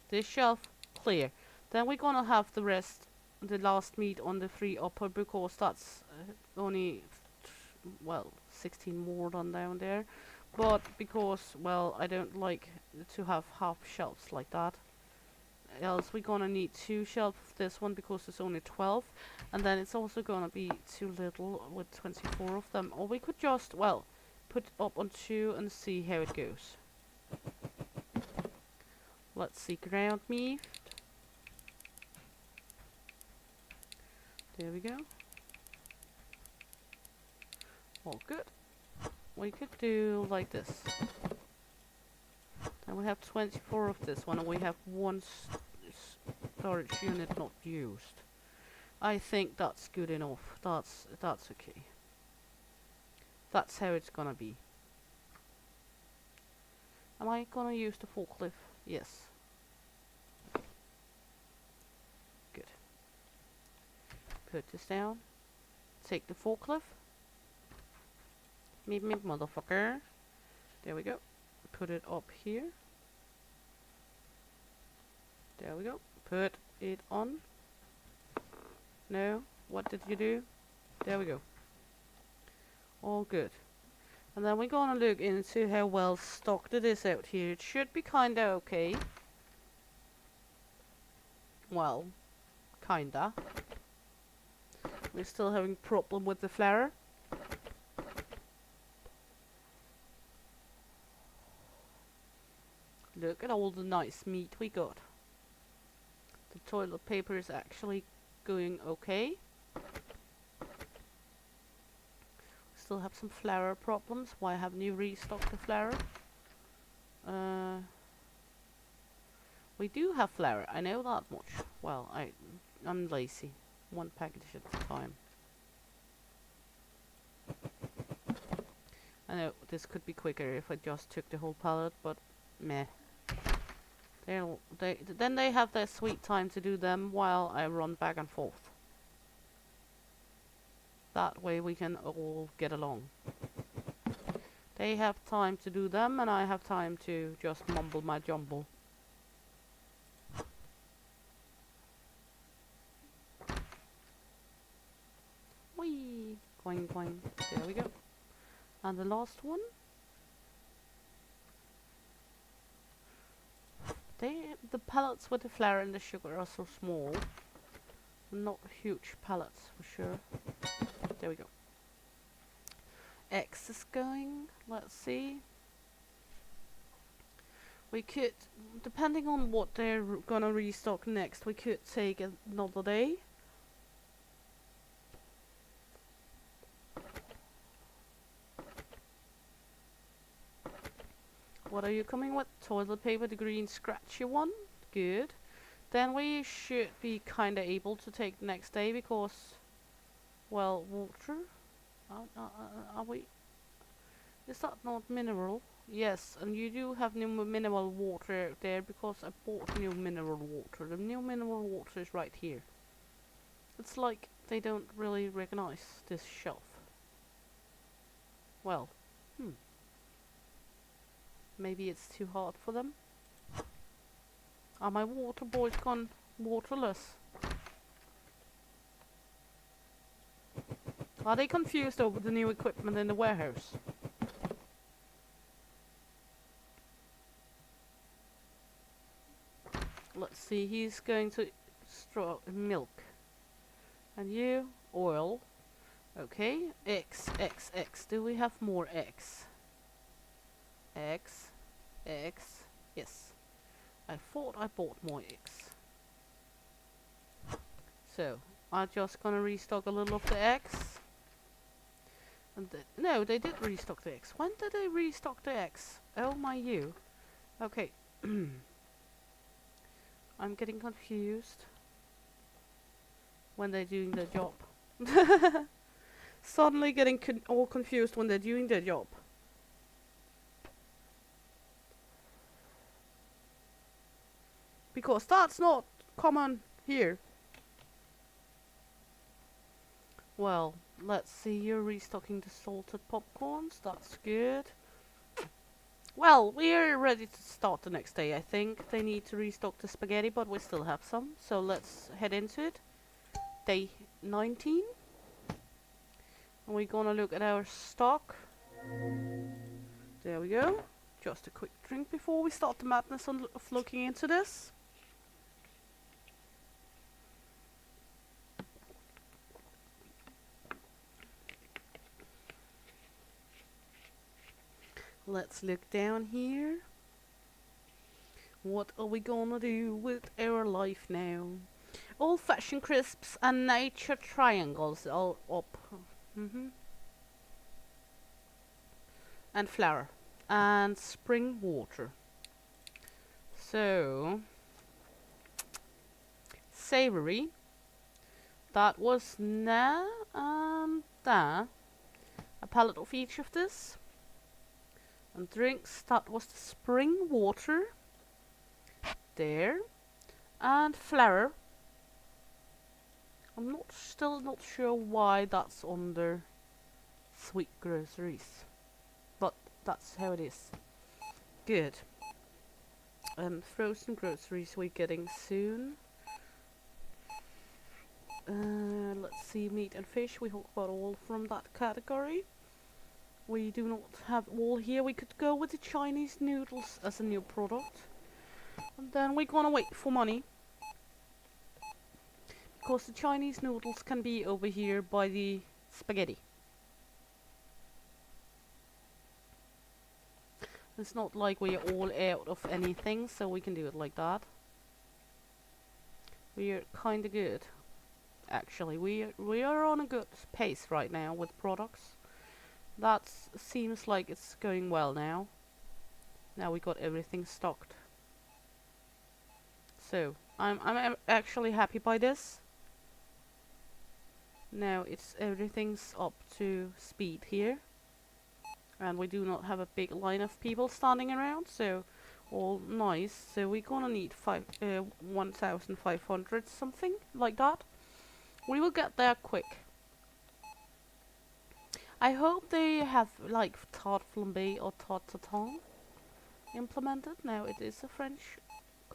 This shelf clear. Then we're gonna have the rest, the last meat on the free upper, because that's only, well, 16 more than down there. But because, well, I don't like to have half shelves like that. Else we're gonna need 2 shelves of this one because it's only 12. And then it's also gonna be too little with 24 of them. Or we could just, well, put up on 2 and see how it goes. Let's see, ground meat. There we go. All good. We could do like this. And we have 24 of this one, and we have 1 storage unit not used. I think that's good enough. That's okay. That's how it's gonna be. Am I gonna use the forklift? Yes. Good. Put this down. Take the forklift. Meep meep motherfucker. There we go. Put it up here. There we go. Put it on. No. What did you do? There we go. All good. And then we're gonna look into how well stocked it is out here. It should be kinda okay. Well, kinda. We're still having problem with the flour. Look at all the nice meat we got. The toilet paper is actually going okay. Still have some flour problems. Why haven't you restocked the flour? We do have flour. I know that much. Well, I'm lazy. 1 package at a time. I know this could be quicker if I just took the whole pallet, but meh. Then they have their sweet time to do them while I run back and forth. That way we can all get along. They have time to do them, and I have time to just mumble my jumble. Whee! Going, going. There we go. And the last one. The pallets with the flour and the sugar are so small. Not huge pallets for sure. There we go. X is going. Let's see. We could, depending on what they're gonna restock next, we could take another day. What are you coming with? Toilet paper, the green scratchy one. Good. Then we should be kinda able to take the next day because, well, water. Are we? Is that not mineral? Yes, and you do have new mineral water out there because I bought new mineral water. The new mineral water is right here. It's like they don't really recognize this shelf. Well, maybe it's too hard for them. Are my water boys gone waterless? Are they confused over the new equipment in the warehouse? Let's see, he's going to milk. And you, oil. Okay, X. Do we have more X? X. Yes. I thought I bought more X. So, I'm just gonna restock a little of the X. And no, they did restock the X. When did they restock the X? Oh my you. Okay. I'm getting confused when they're doing their job. Suddenly getting all confused when they're doing their job. Because that's not common here. Well, let's see, you're restocking the salted popcorns. That's good. Well, we're ready to start the next day, I think. They need to restock the spaghetti, but we still have some. So let's head into it. Day 19. And we're gonna look at our stock. There we go. Just a quick drink before we start the madness of looking into this. Let's look down here. What are we gonna do with our life now? Old-fashioned crisps and nature triangles all up. And flour. And spring water. So, savory. That was na and da. A palette of each of this. And drinks, that was the spring water. There. And flour. I'm still not sure why that's under sweet groceries. But that's how it is. Good. And frozen groceries we're getting soon. Let's see, meat and fish. We got all from that category. We do not have all here. We could go with the Chinese noodles as a new product. And then we're gonna wait for money. Because the Chinese noodles can be over here by the spaghetti. It's not like we're all out of anything, so we can do it like that. We're kinda good. Actually, we are on a good pace right now with products. That seems like it's going well now. Now we got everything stocked. So, I'm actually happy by this. Now everything's up to speed here. And we do not have a big line of people standing around, so all nice. So we're gonna need 1,500 something like that. We will get there quick. I hope they have like tarte flambé or tarte tatin implemented. Now it is a French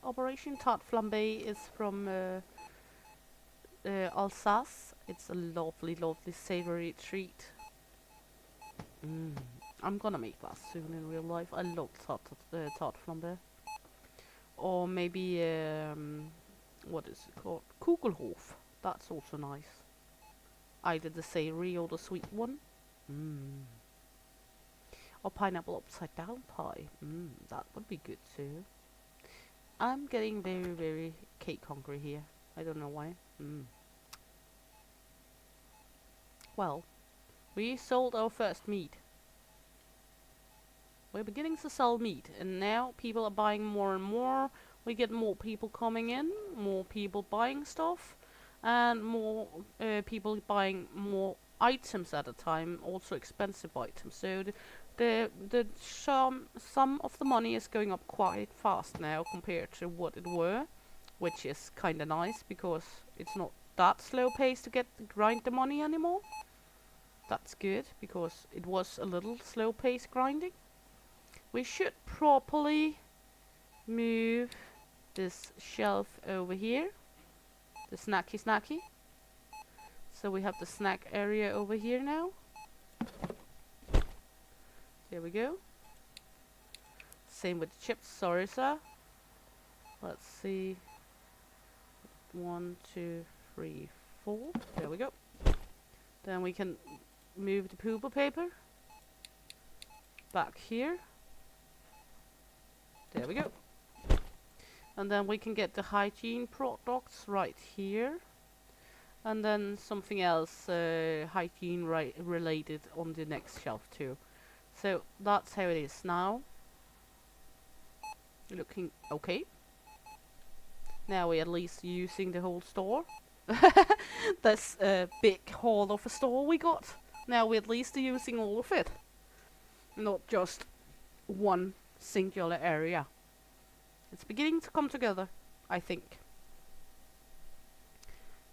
operation. Tarte flambé is from Alsace. It's a lovely, lovely savory treat. I'm gonna make that soon in real life. I love tarte flambé. Or maybe what is it called? Kugelhof. That's also nice. Either the savory or the sweet one. Or pineapple upside down pie. That would be good too. I'm getting very, very cake hungry here. I don't know why. Well, we sold our first meat. we're beginning to sell meat, and now people are buying more and more. We get more people coming in, more people buying stuff, and more people buying more items at a time, also expensive items. So the sum of the money is going up quite fast now compared to what it were, which is kind of nice because it's not that slow pace to grind the money anymore. That's good because it was a little slow pace grinding. We should properly move this shelf over here, the snacky. So we have the snack area over here now. There we go. Same with the chips. Sorry, sir. Let's see. 1, 2, 3, 4. There we go. Then we can move the pooper paper back here. There we go. And then we can get the hygiene products right here. And then something else hygiene related on the next shelf too. So that's how it is now. Looking okay. Now we're at least using the whole store. This big haul of a store we got. Now we're at least using all of it. Not just one singular area. It's beginning to come together, I think.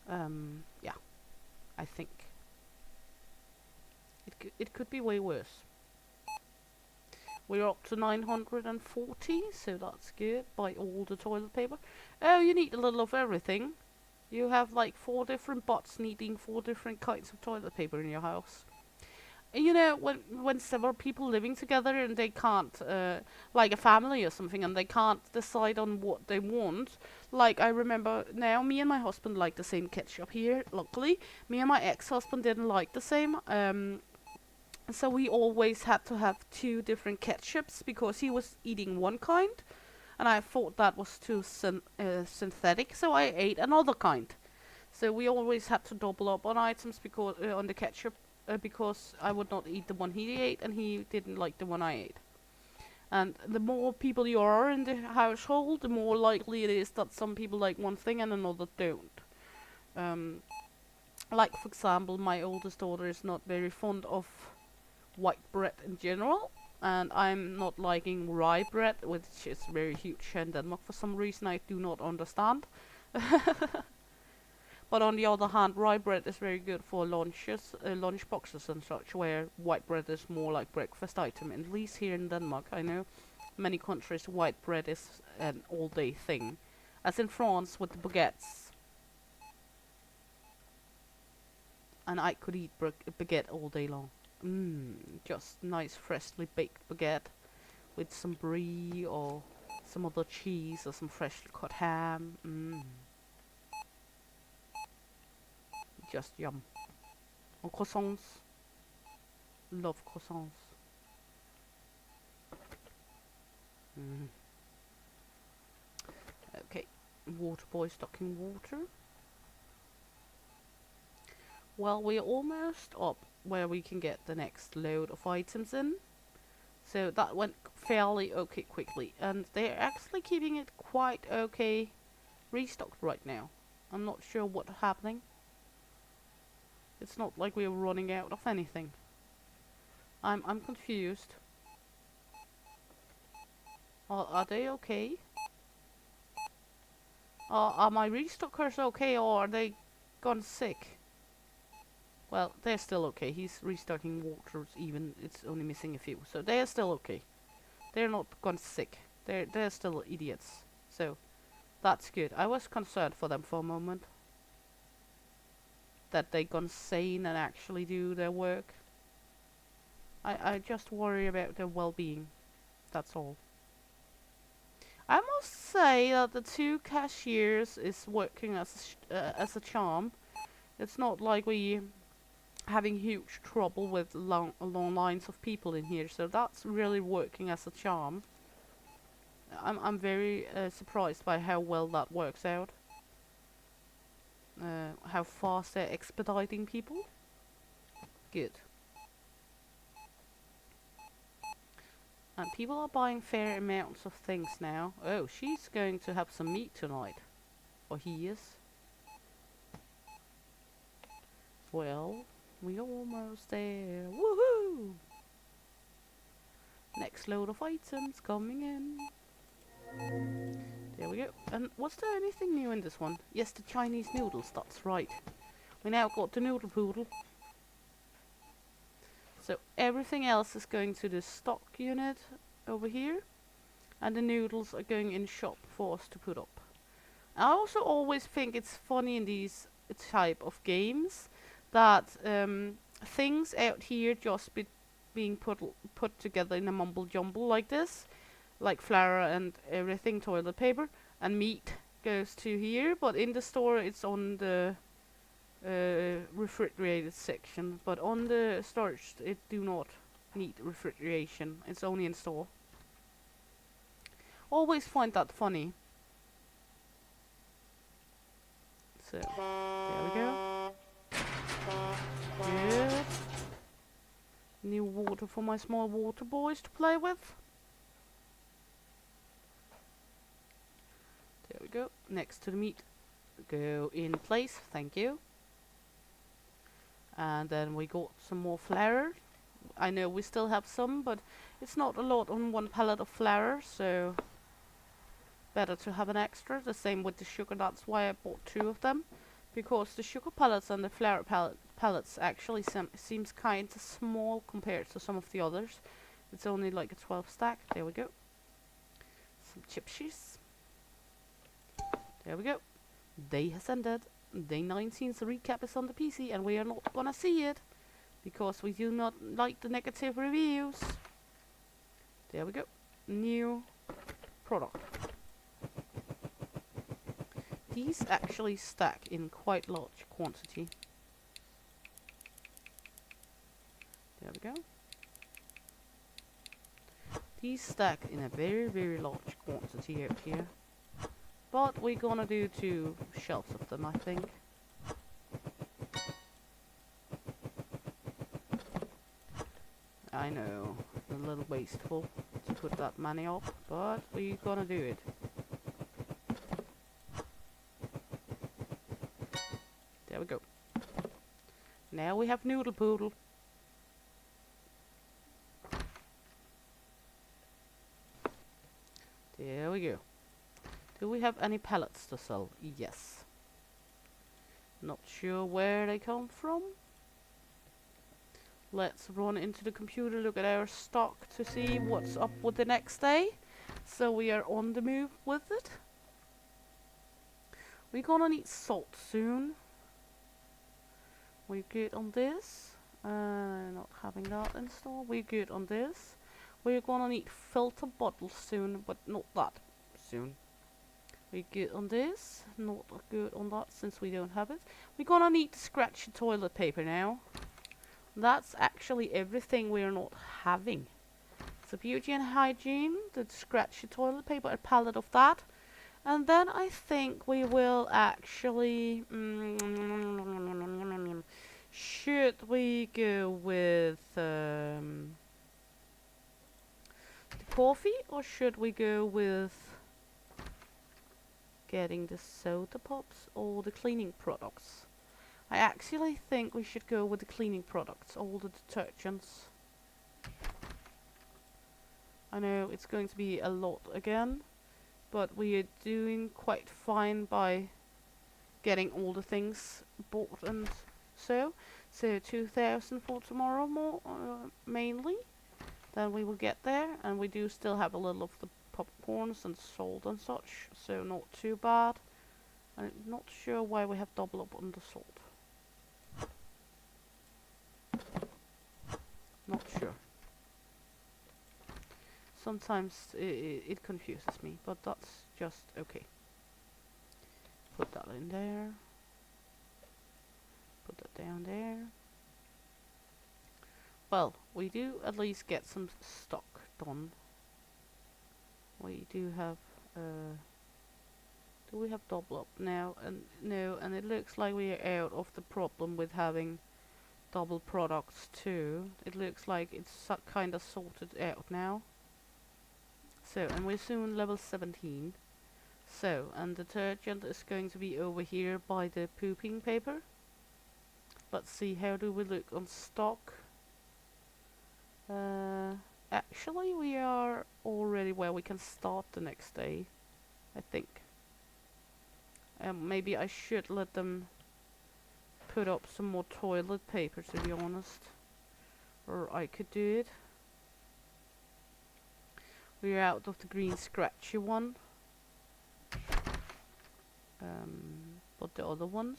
Yeah, I think. It could be way worse. We're up to 940, so that's good. Buy all the toilet paper. Oh, you need a little of everything. You have like 4 different bots needing 4 different kinds of toilet paper in your house. And you know, when several people living together and they can't, like a family or something, and they can't decide on what they want. Like, I remember now, me and my husband like the same ketchup here, luckily. Me and my ex-husband didn't like the same. So we always had to have 2 different ketchups because he was eating one kind. And I thought that was too synthetic, so I ate another kind. So we always had to double up on items because on the ketchup because I would not eat the one he ate and he didn't like the one I ate. And the more people you are in the household, the more likely it is that some people like one thing and another don't. Like for example, my oldest daughter is not very fond of white bread in general. And I'm not liking rye bread, which is very huge here in Denmark for some reason I do not understand. But on the other hand, rye bread is very good for lunches, lunch boxes and such, where white bread is more like breakfast item. At least here in Denmark, I know many countries white bread is an all-day thing, as in France with the baguettes. And I could eat baguette all day long. Just nice freshly baked baguette with some brie or some other cheese or some freshly cut ham. Just yum. Or croissants. Love croissants. Okay, water boy stocking water. Well, we're almost up where we can get the next load of items in. So that went fairly okay quickly. And they're actually keeping it quite okay restocked right now. I'm not sure what's happening. It's not like we're running out of anything. I'm confused. Are they okay? Are my restockers okay, or are they gone sick? Well, they're still okay. He's restocking waters even. It's only missing a few. So they're still okay. They're not gone sick. They're still idiots. So that's good. I was concerned for them for a moment. That they gone sane and actually do their work. I just worry about their well-being. That's all. I must say that the 2 cashiers is working as a charm. It's not like we having huge trouble with long lines of people in here, so that's really working as a charm. I'm very surprised by how well that works out. How fast they're expediting people. Good. And people are buying fair amounts of things now. Oh, she's going to have some meat tonight. Or he is. Well, we're almost there. Woohoo! Next load of items coming in. There we go. And was there anything new in this one? Yes, the Chinese noodles, that's right. We now got the noodle poodle. So everything else is going to the stock unit over here. And the noodles are going in shop for us to put up. I also always think it's funny in these type of games that things out here just being put together in a mumble jumble like this, like flour and everything, toilet paper, and meat goes to here, but in the store it's on the refrigerated section, but on the storage it do not need refrigeration, it's only in store. Always find that funny. So there we go. Good. New water for my small water boys to play with. There we go. Next to the meat. Go in place, thank you. And then we got some more flour. I know we still have some, but it's not a lot on one pallet of flour, so better to have an extra. The same with the sugar, that's why I bought 2 of them. Because the sugar pellets and the flour pellets actually seems kind of small compared to some of the others. It's only like a 12 stack. There we go. Some chip cheese. There we go. Day has ended. Day 19's recap is on the PC and we are not gonna see it because we do not like the negative reviews. There we go. New product. These actually stack in quite large quantity. There we go. These stack in a very, very large quantity out here. But we're gonna do 2 shelves of them, I think. I know, a little wasteful to put that many up, but we're gonna do it. There we go. Now we have noodle poodle. There we go. Do we have any pellets to sell? Yes. Not sure where they come from. Let's run into the computer, look at our stock to see what's up with the next day. So we are on the move with it. We're gonna need salt soon. We're good on this. Not having that installed. We're good on this. We're gonna need filter bottles soon, but not that soon. We're good on this. Not good on that since we don't have it. We're gonna need to scratch the toilet paper now. That's actually everything we're not having. So beauty and hygiene, the scratch the toilet paper, a pallet of that. And then I think we will actually... should we go with the coffee, or should we go with getting the soda pops or the cleaning products? I actually think we should go with the cleaning products, all the detergents. I know it's going to be a lot again, but we are doing quite fine by getting all the things bought and so 2,000 for tomorrow more mainly. Then we will get there, and we do still have a little of the popcorns and salt and such, so not too bad. I'm not sure why we have double up on the salt. Not sure. Sometimes it confuses me, but that's just okay. Put that in there. Put that down there. Well, we do at least get some stock done. We do have do we have double up now? And no, and it looks like we are out of the problem with having double products too. It looks like it's kind of sorted out now. So, and we're soon level 17. So, and detergent is going to be over here by the pooping paper. Let's see, how do we look on stock? Actually, we are already where we can start the next day, I think. Maybe I should let them put up some more toilet paper, to be honest. Or I could do it. We're out of the green scratchy one. But the other ones.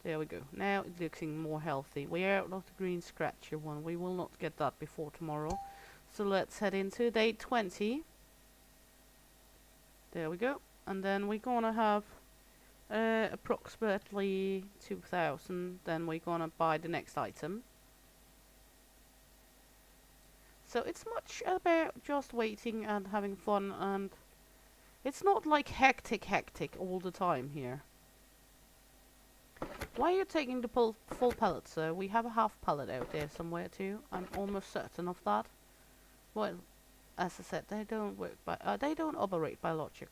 There we go. Now it's looking more healthy. We're out of the green scratchy one. We will not get that before tomorrow. So let's head into day 20. There we go. And then we're gonna have approximately 2,000. Then we're gonna buy the next item. So it's much about just waiting and having fun, and it's not like hectic all the time here. Why are you taking the full pallet, sir? We have a half pallet out there somewhere too. I'm almost certain of that. Well, as I said, they don't work by they don't operate by logic.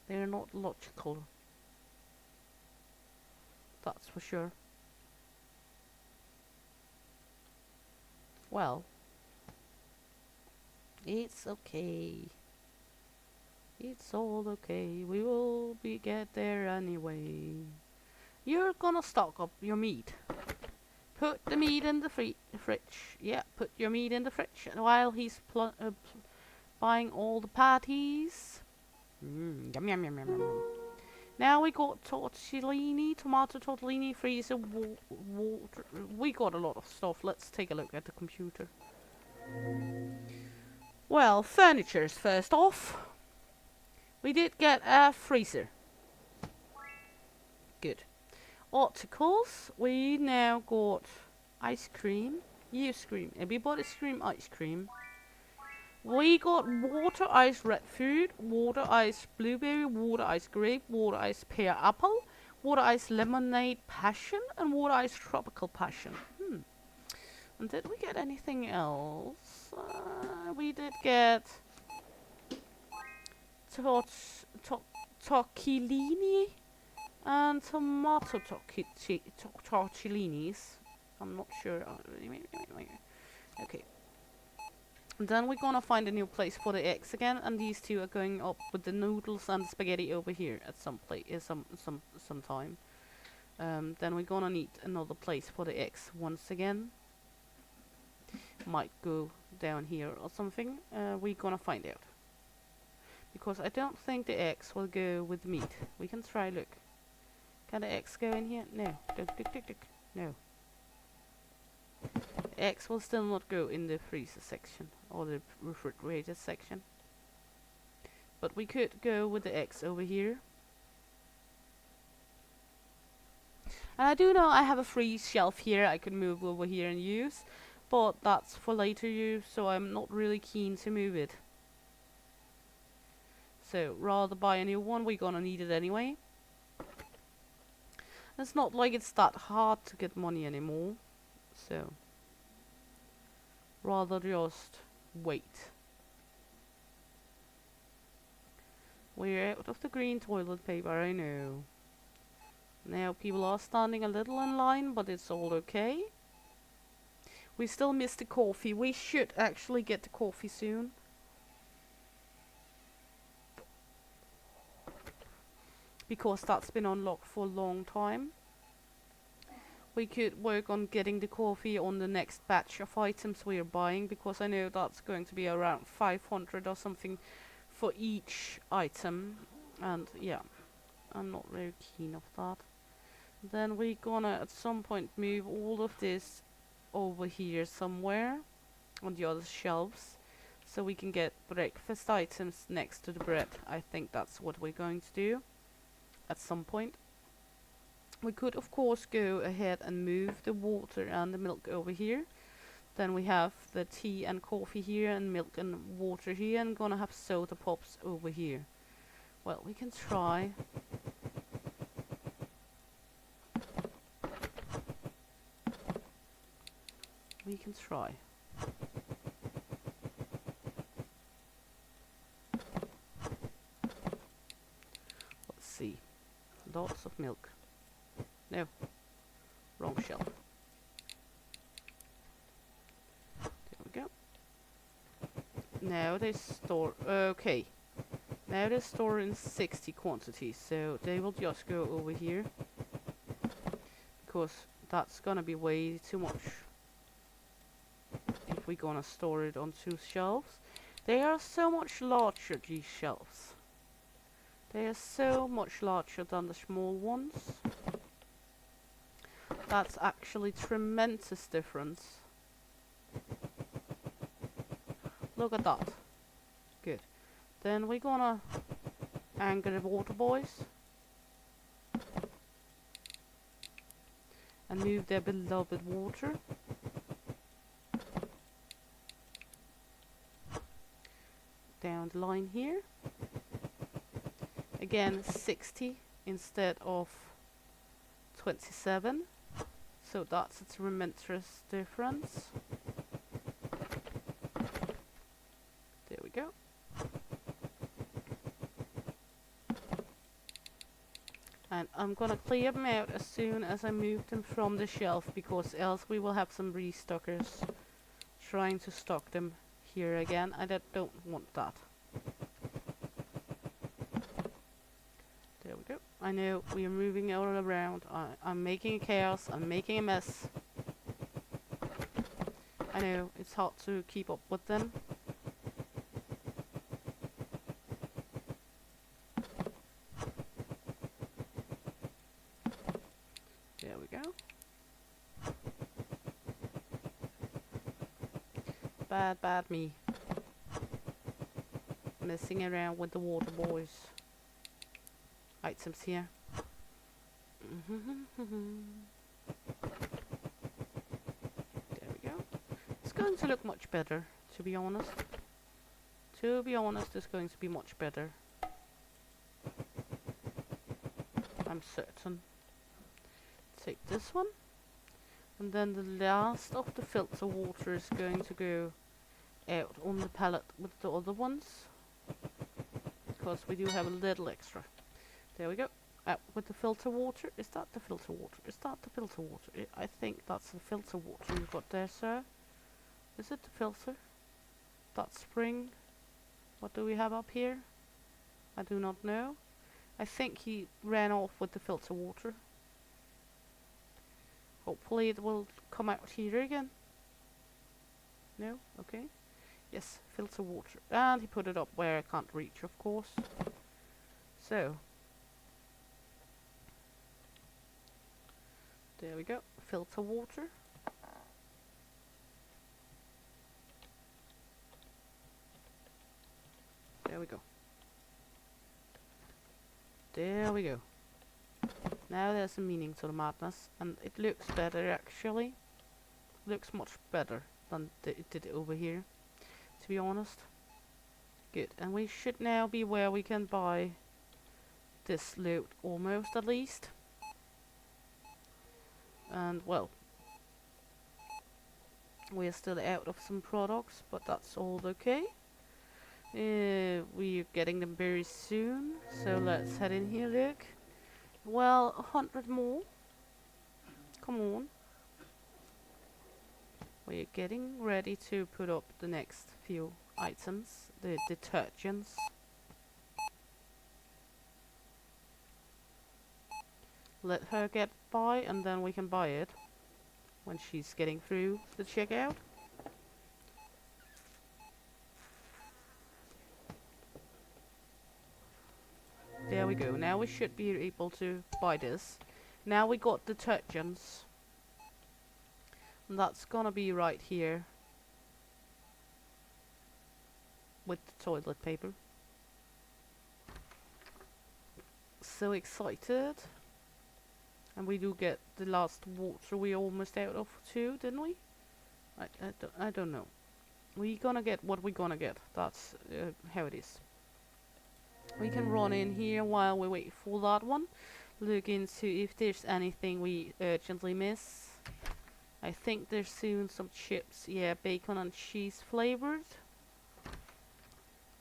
They're not logical. That's for sure. Well, it's okay. It's all okay. We will get there anyway. You're gonna stock up your meat. Put the meat in the fridge. Yeah, put your meat in the fridge while he's buying all the patties. Yum yum yum yum yum. Now we got tortellini, tomato tortellini, freezer, water. We got a lot of stuff. Let's take a look at the computer. Well, furniture's first off. We did get a freezer. Good. Articles. We now got ice cream. You scream. Everybody scream ice cream. We got water ice red food, water ice blueberry, water ice grape, water ice pear apple, water ice lemonade passion, and water ice tropical passion. And did we get anything else? We did get tortellini and tomato tortellinis. I'm not sure. Okay. And then we're gonna find a new place for the eggs again, and these two are going up with the noodles and the spaghetti over here at some time. Then we're gonna need another place for the eggs once again. Might go down here or something. We're gonna find out. Because I don't think the eggs will go with the meat. We can try, look. Can the eggs go in here? No. No. Eggs will still not go in the freezer section or the refrigerator section. But we could go with the eggs over here. And I do know I have a free shelf here I could move over here and use. But that's for later use, so I'm not really keen to move it. So, rather buy a new one, we're gonna need it anyway. It's not like it's that hard to get money anymore. So, rather just wait. We're out of the green toilet paper, I know. Now people are standing a little in line, but it's all okay. We still miss the coffee. We should actually get the coffee soon. Because that's been unlocked for a long time. We could work on getting the coffee on the next batch of items we are buying, because I know that's going to be around 500 or something for each item. And yeah, I'm not very keen of that. Then we're gonna at some point move all of this over here somewhere on the other shelves, so we can get breakfast items next to the bread. I think that's what we're going to do at some point. We could of course go ahead and move the water and the milk over here. Then we have the tea and coffee here, and milk and water here, and gonna have soda pops over here. Well, we can try. We can try. Let's see. Lots of milk. No. Wrong shelf. There we go. Now they store... Okay. Now they store in 60 quantities, so they will just go over here. Because that's gonna be way too much if we're gonna store it on 2 shelves. They are so much larger, these shelves. They are so much larger than the small ones. That's actually tremendous difference. Look at that. Good. Then we're gonna anchor the water boys and move their beloved water. Down the line here. Again 60 instead of 27. So that's a tremendous difference. There we go. And I'm gonna clear them out as soon as I move them from the shelf, because else we will have some restockers trying to stock them here again. I don't want that. There we go. I know we are moving all around. I'm making a chaos. I'm making a mess. I know it's hard to keep up with them. There we go. Bad me. Messing around with the water boys. Items here. There we go. It's going to look much better, to be honest. To be honest, it's going to be much better. I'm certain. Take this one. And then the last of the filter water is going to go out on the pallet with the other ones. Because we do have a little extra. There we go. Out with the filter water. Is that the filter water? Is that the filter water? I think that's the filter water you've got there, sir. Is it the filter? That spring? What do we have up here? I do not know. I think he ran off with the filter water. Hopefully it will come out here again. No? Okay. Yes, filter water. And he put it up where I can't reach, of course. So. There we go. Filter water. There we go. There we go. Now there's a meaning to the madness, and it looks better actually. Looks much better than it did over here, to be honest. Good, and we should now be where we can buy this loot, almost at least. And well, we're still out of some products, but that's all okay. We're getting them very soon, so let's head in here, look. Well, 100 more. Come on. We're getting ready to put up the next few items, the detergents. Let her get by, and then we can buy it when she's getting through the checkout. There we go. Now we should be able to buy this. Now we got detergents. And that's gonna be right here with the toilet paper. So excited. And we do get the last water we almost out of too, didn't we? I don't know. We gonna get what we gonna get. That's how it is. We can run in here while we wait for that one. Look into if there's anything we urgently miss. I think there's soon some chips. Yeah, bacon and cheese flavored.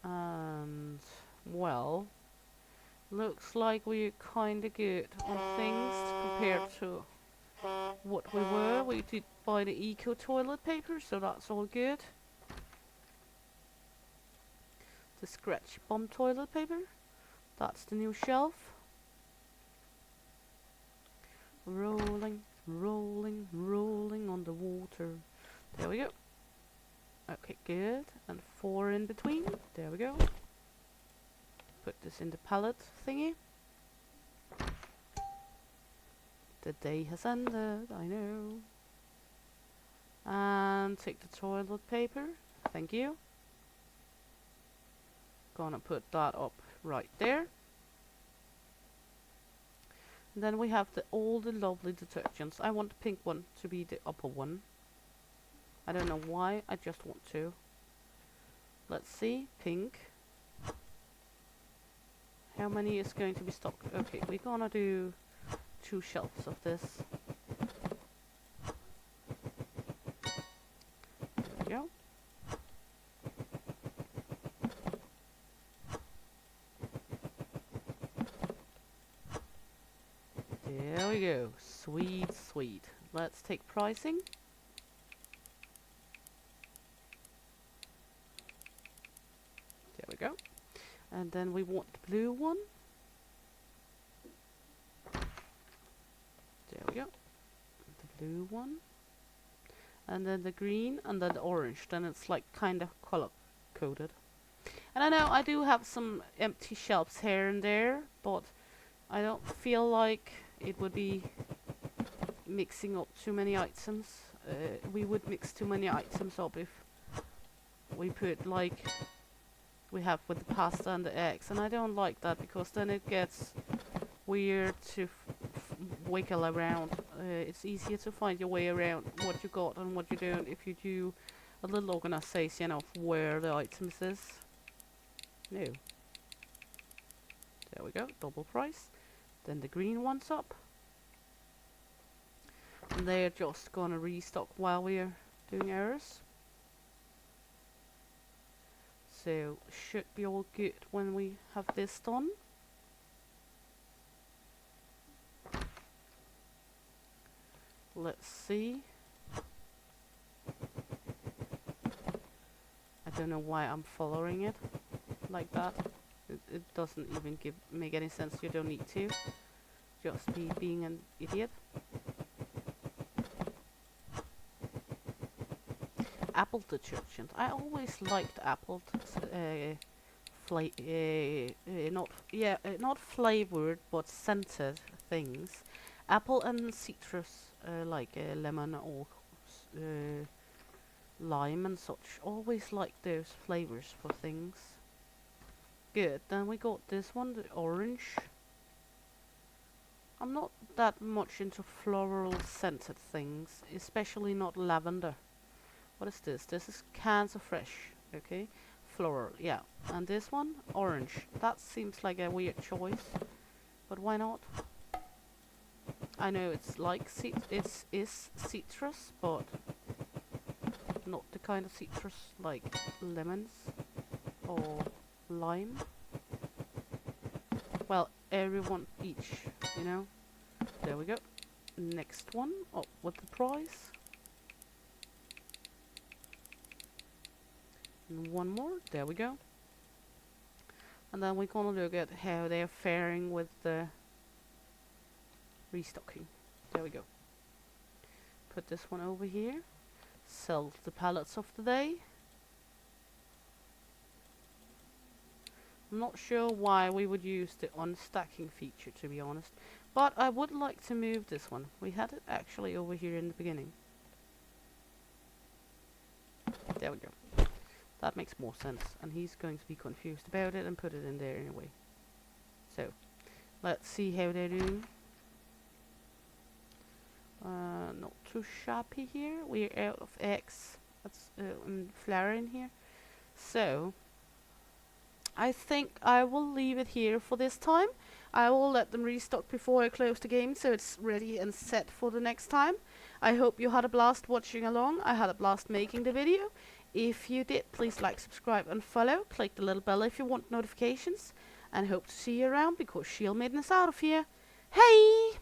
And, well, looks like we're kinda good on things compared to what we were. We did buy the eco toilet paper, so that's all good. The scratch bomb toilet paper, that's the new shelf. Rolling, rolling, rolling on the water. There we go. Okay, good. And 4 in between. There we go. Put this in the pallet thingy. The day has ended, I know. And take the toilet paper. Thank you. Gonna put that up right there. And then we have all the lovely detergents. I want the pink one to be the upper one. I don't know why, I just want to. Let's see, pink. How many is going to be stocked? Okay, we're gonna do 2 shelves of this. There we go. There we go. Sweet, sweet. Let's take pricing. There we go. And then we want the blue one. There we go. The blue one. And then the green, and then the orange. Then it's like kind of color coded. And I know I do have some empty shelves here and there, but I don't feel like it would be mixing up too many items. We would mix too many items up if we put like we have with the pasta and the eggs, and I don't like that because then it gets weird to wiggle around. It's easier to find your way around what you got and what you don't if you do a little organization of where the items is. No. There we go, double price. Then the green one's up. And they're just gonna restock while we're doing ours. So should be all good when we have this done. Let's see. I don't know why I'm following it like that. It doesn't even make any sense. You don't need to. Just being an idiot. Apple detergent. I always liked apple not flavored but scented things. Apple and citrus, like lemon or lime and such. Always liked those flavors for things. Good. Then we got this one, the orange. I'm not that much into floral scented things, especially not lavender. What is this? This is Cancer Fresh. Okay. Floral, yeah. And this one, orange. That seems like a weird choice, but why not? I know it's like it is citrus, but not the kind of citrus like lemons or lime. Well, everyone each, you know. There we go. Next one, up with the price. And one more, there we go. And then we're gonna look at how they're faring with the restocking. There we go. Put this one over here. Sell the pallets of the day. I'm not sure why we would use the unstacking feature, to be honest. But I would like to move this one. We had it actually over here in the beginning. There we go. That makes more sense. And he's going to be confused about it and put it in there anyway. So, let's see how they're doing. Not too sharpy here. We're out of eggs. That's flour in here. So, I think I will leave it here for this time. I will let them restock before I close the game, so it's ready and set for the next time. I hope you had a blast watching along. I had a blast making the video. If you did, please like, subscribe and follow. Click the little bell if you want notifications. And hope to see you around, because Shield Maiden is out of here. Hey!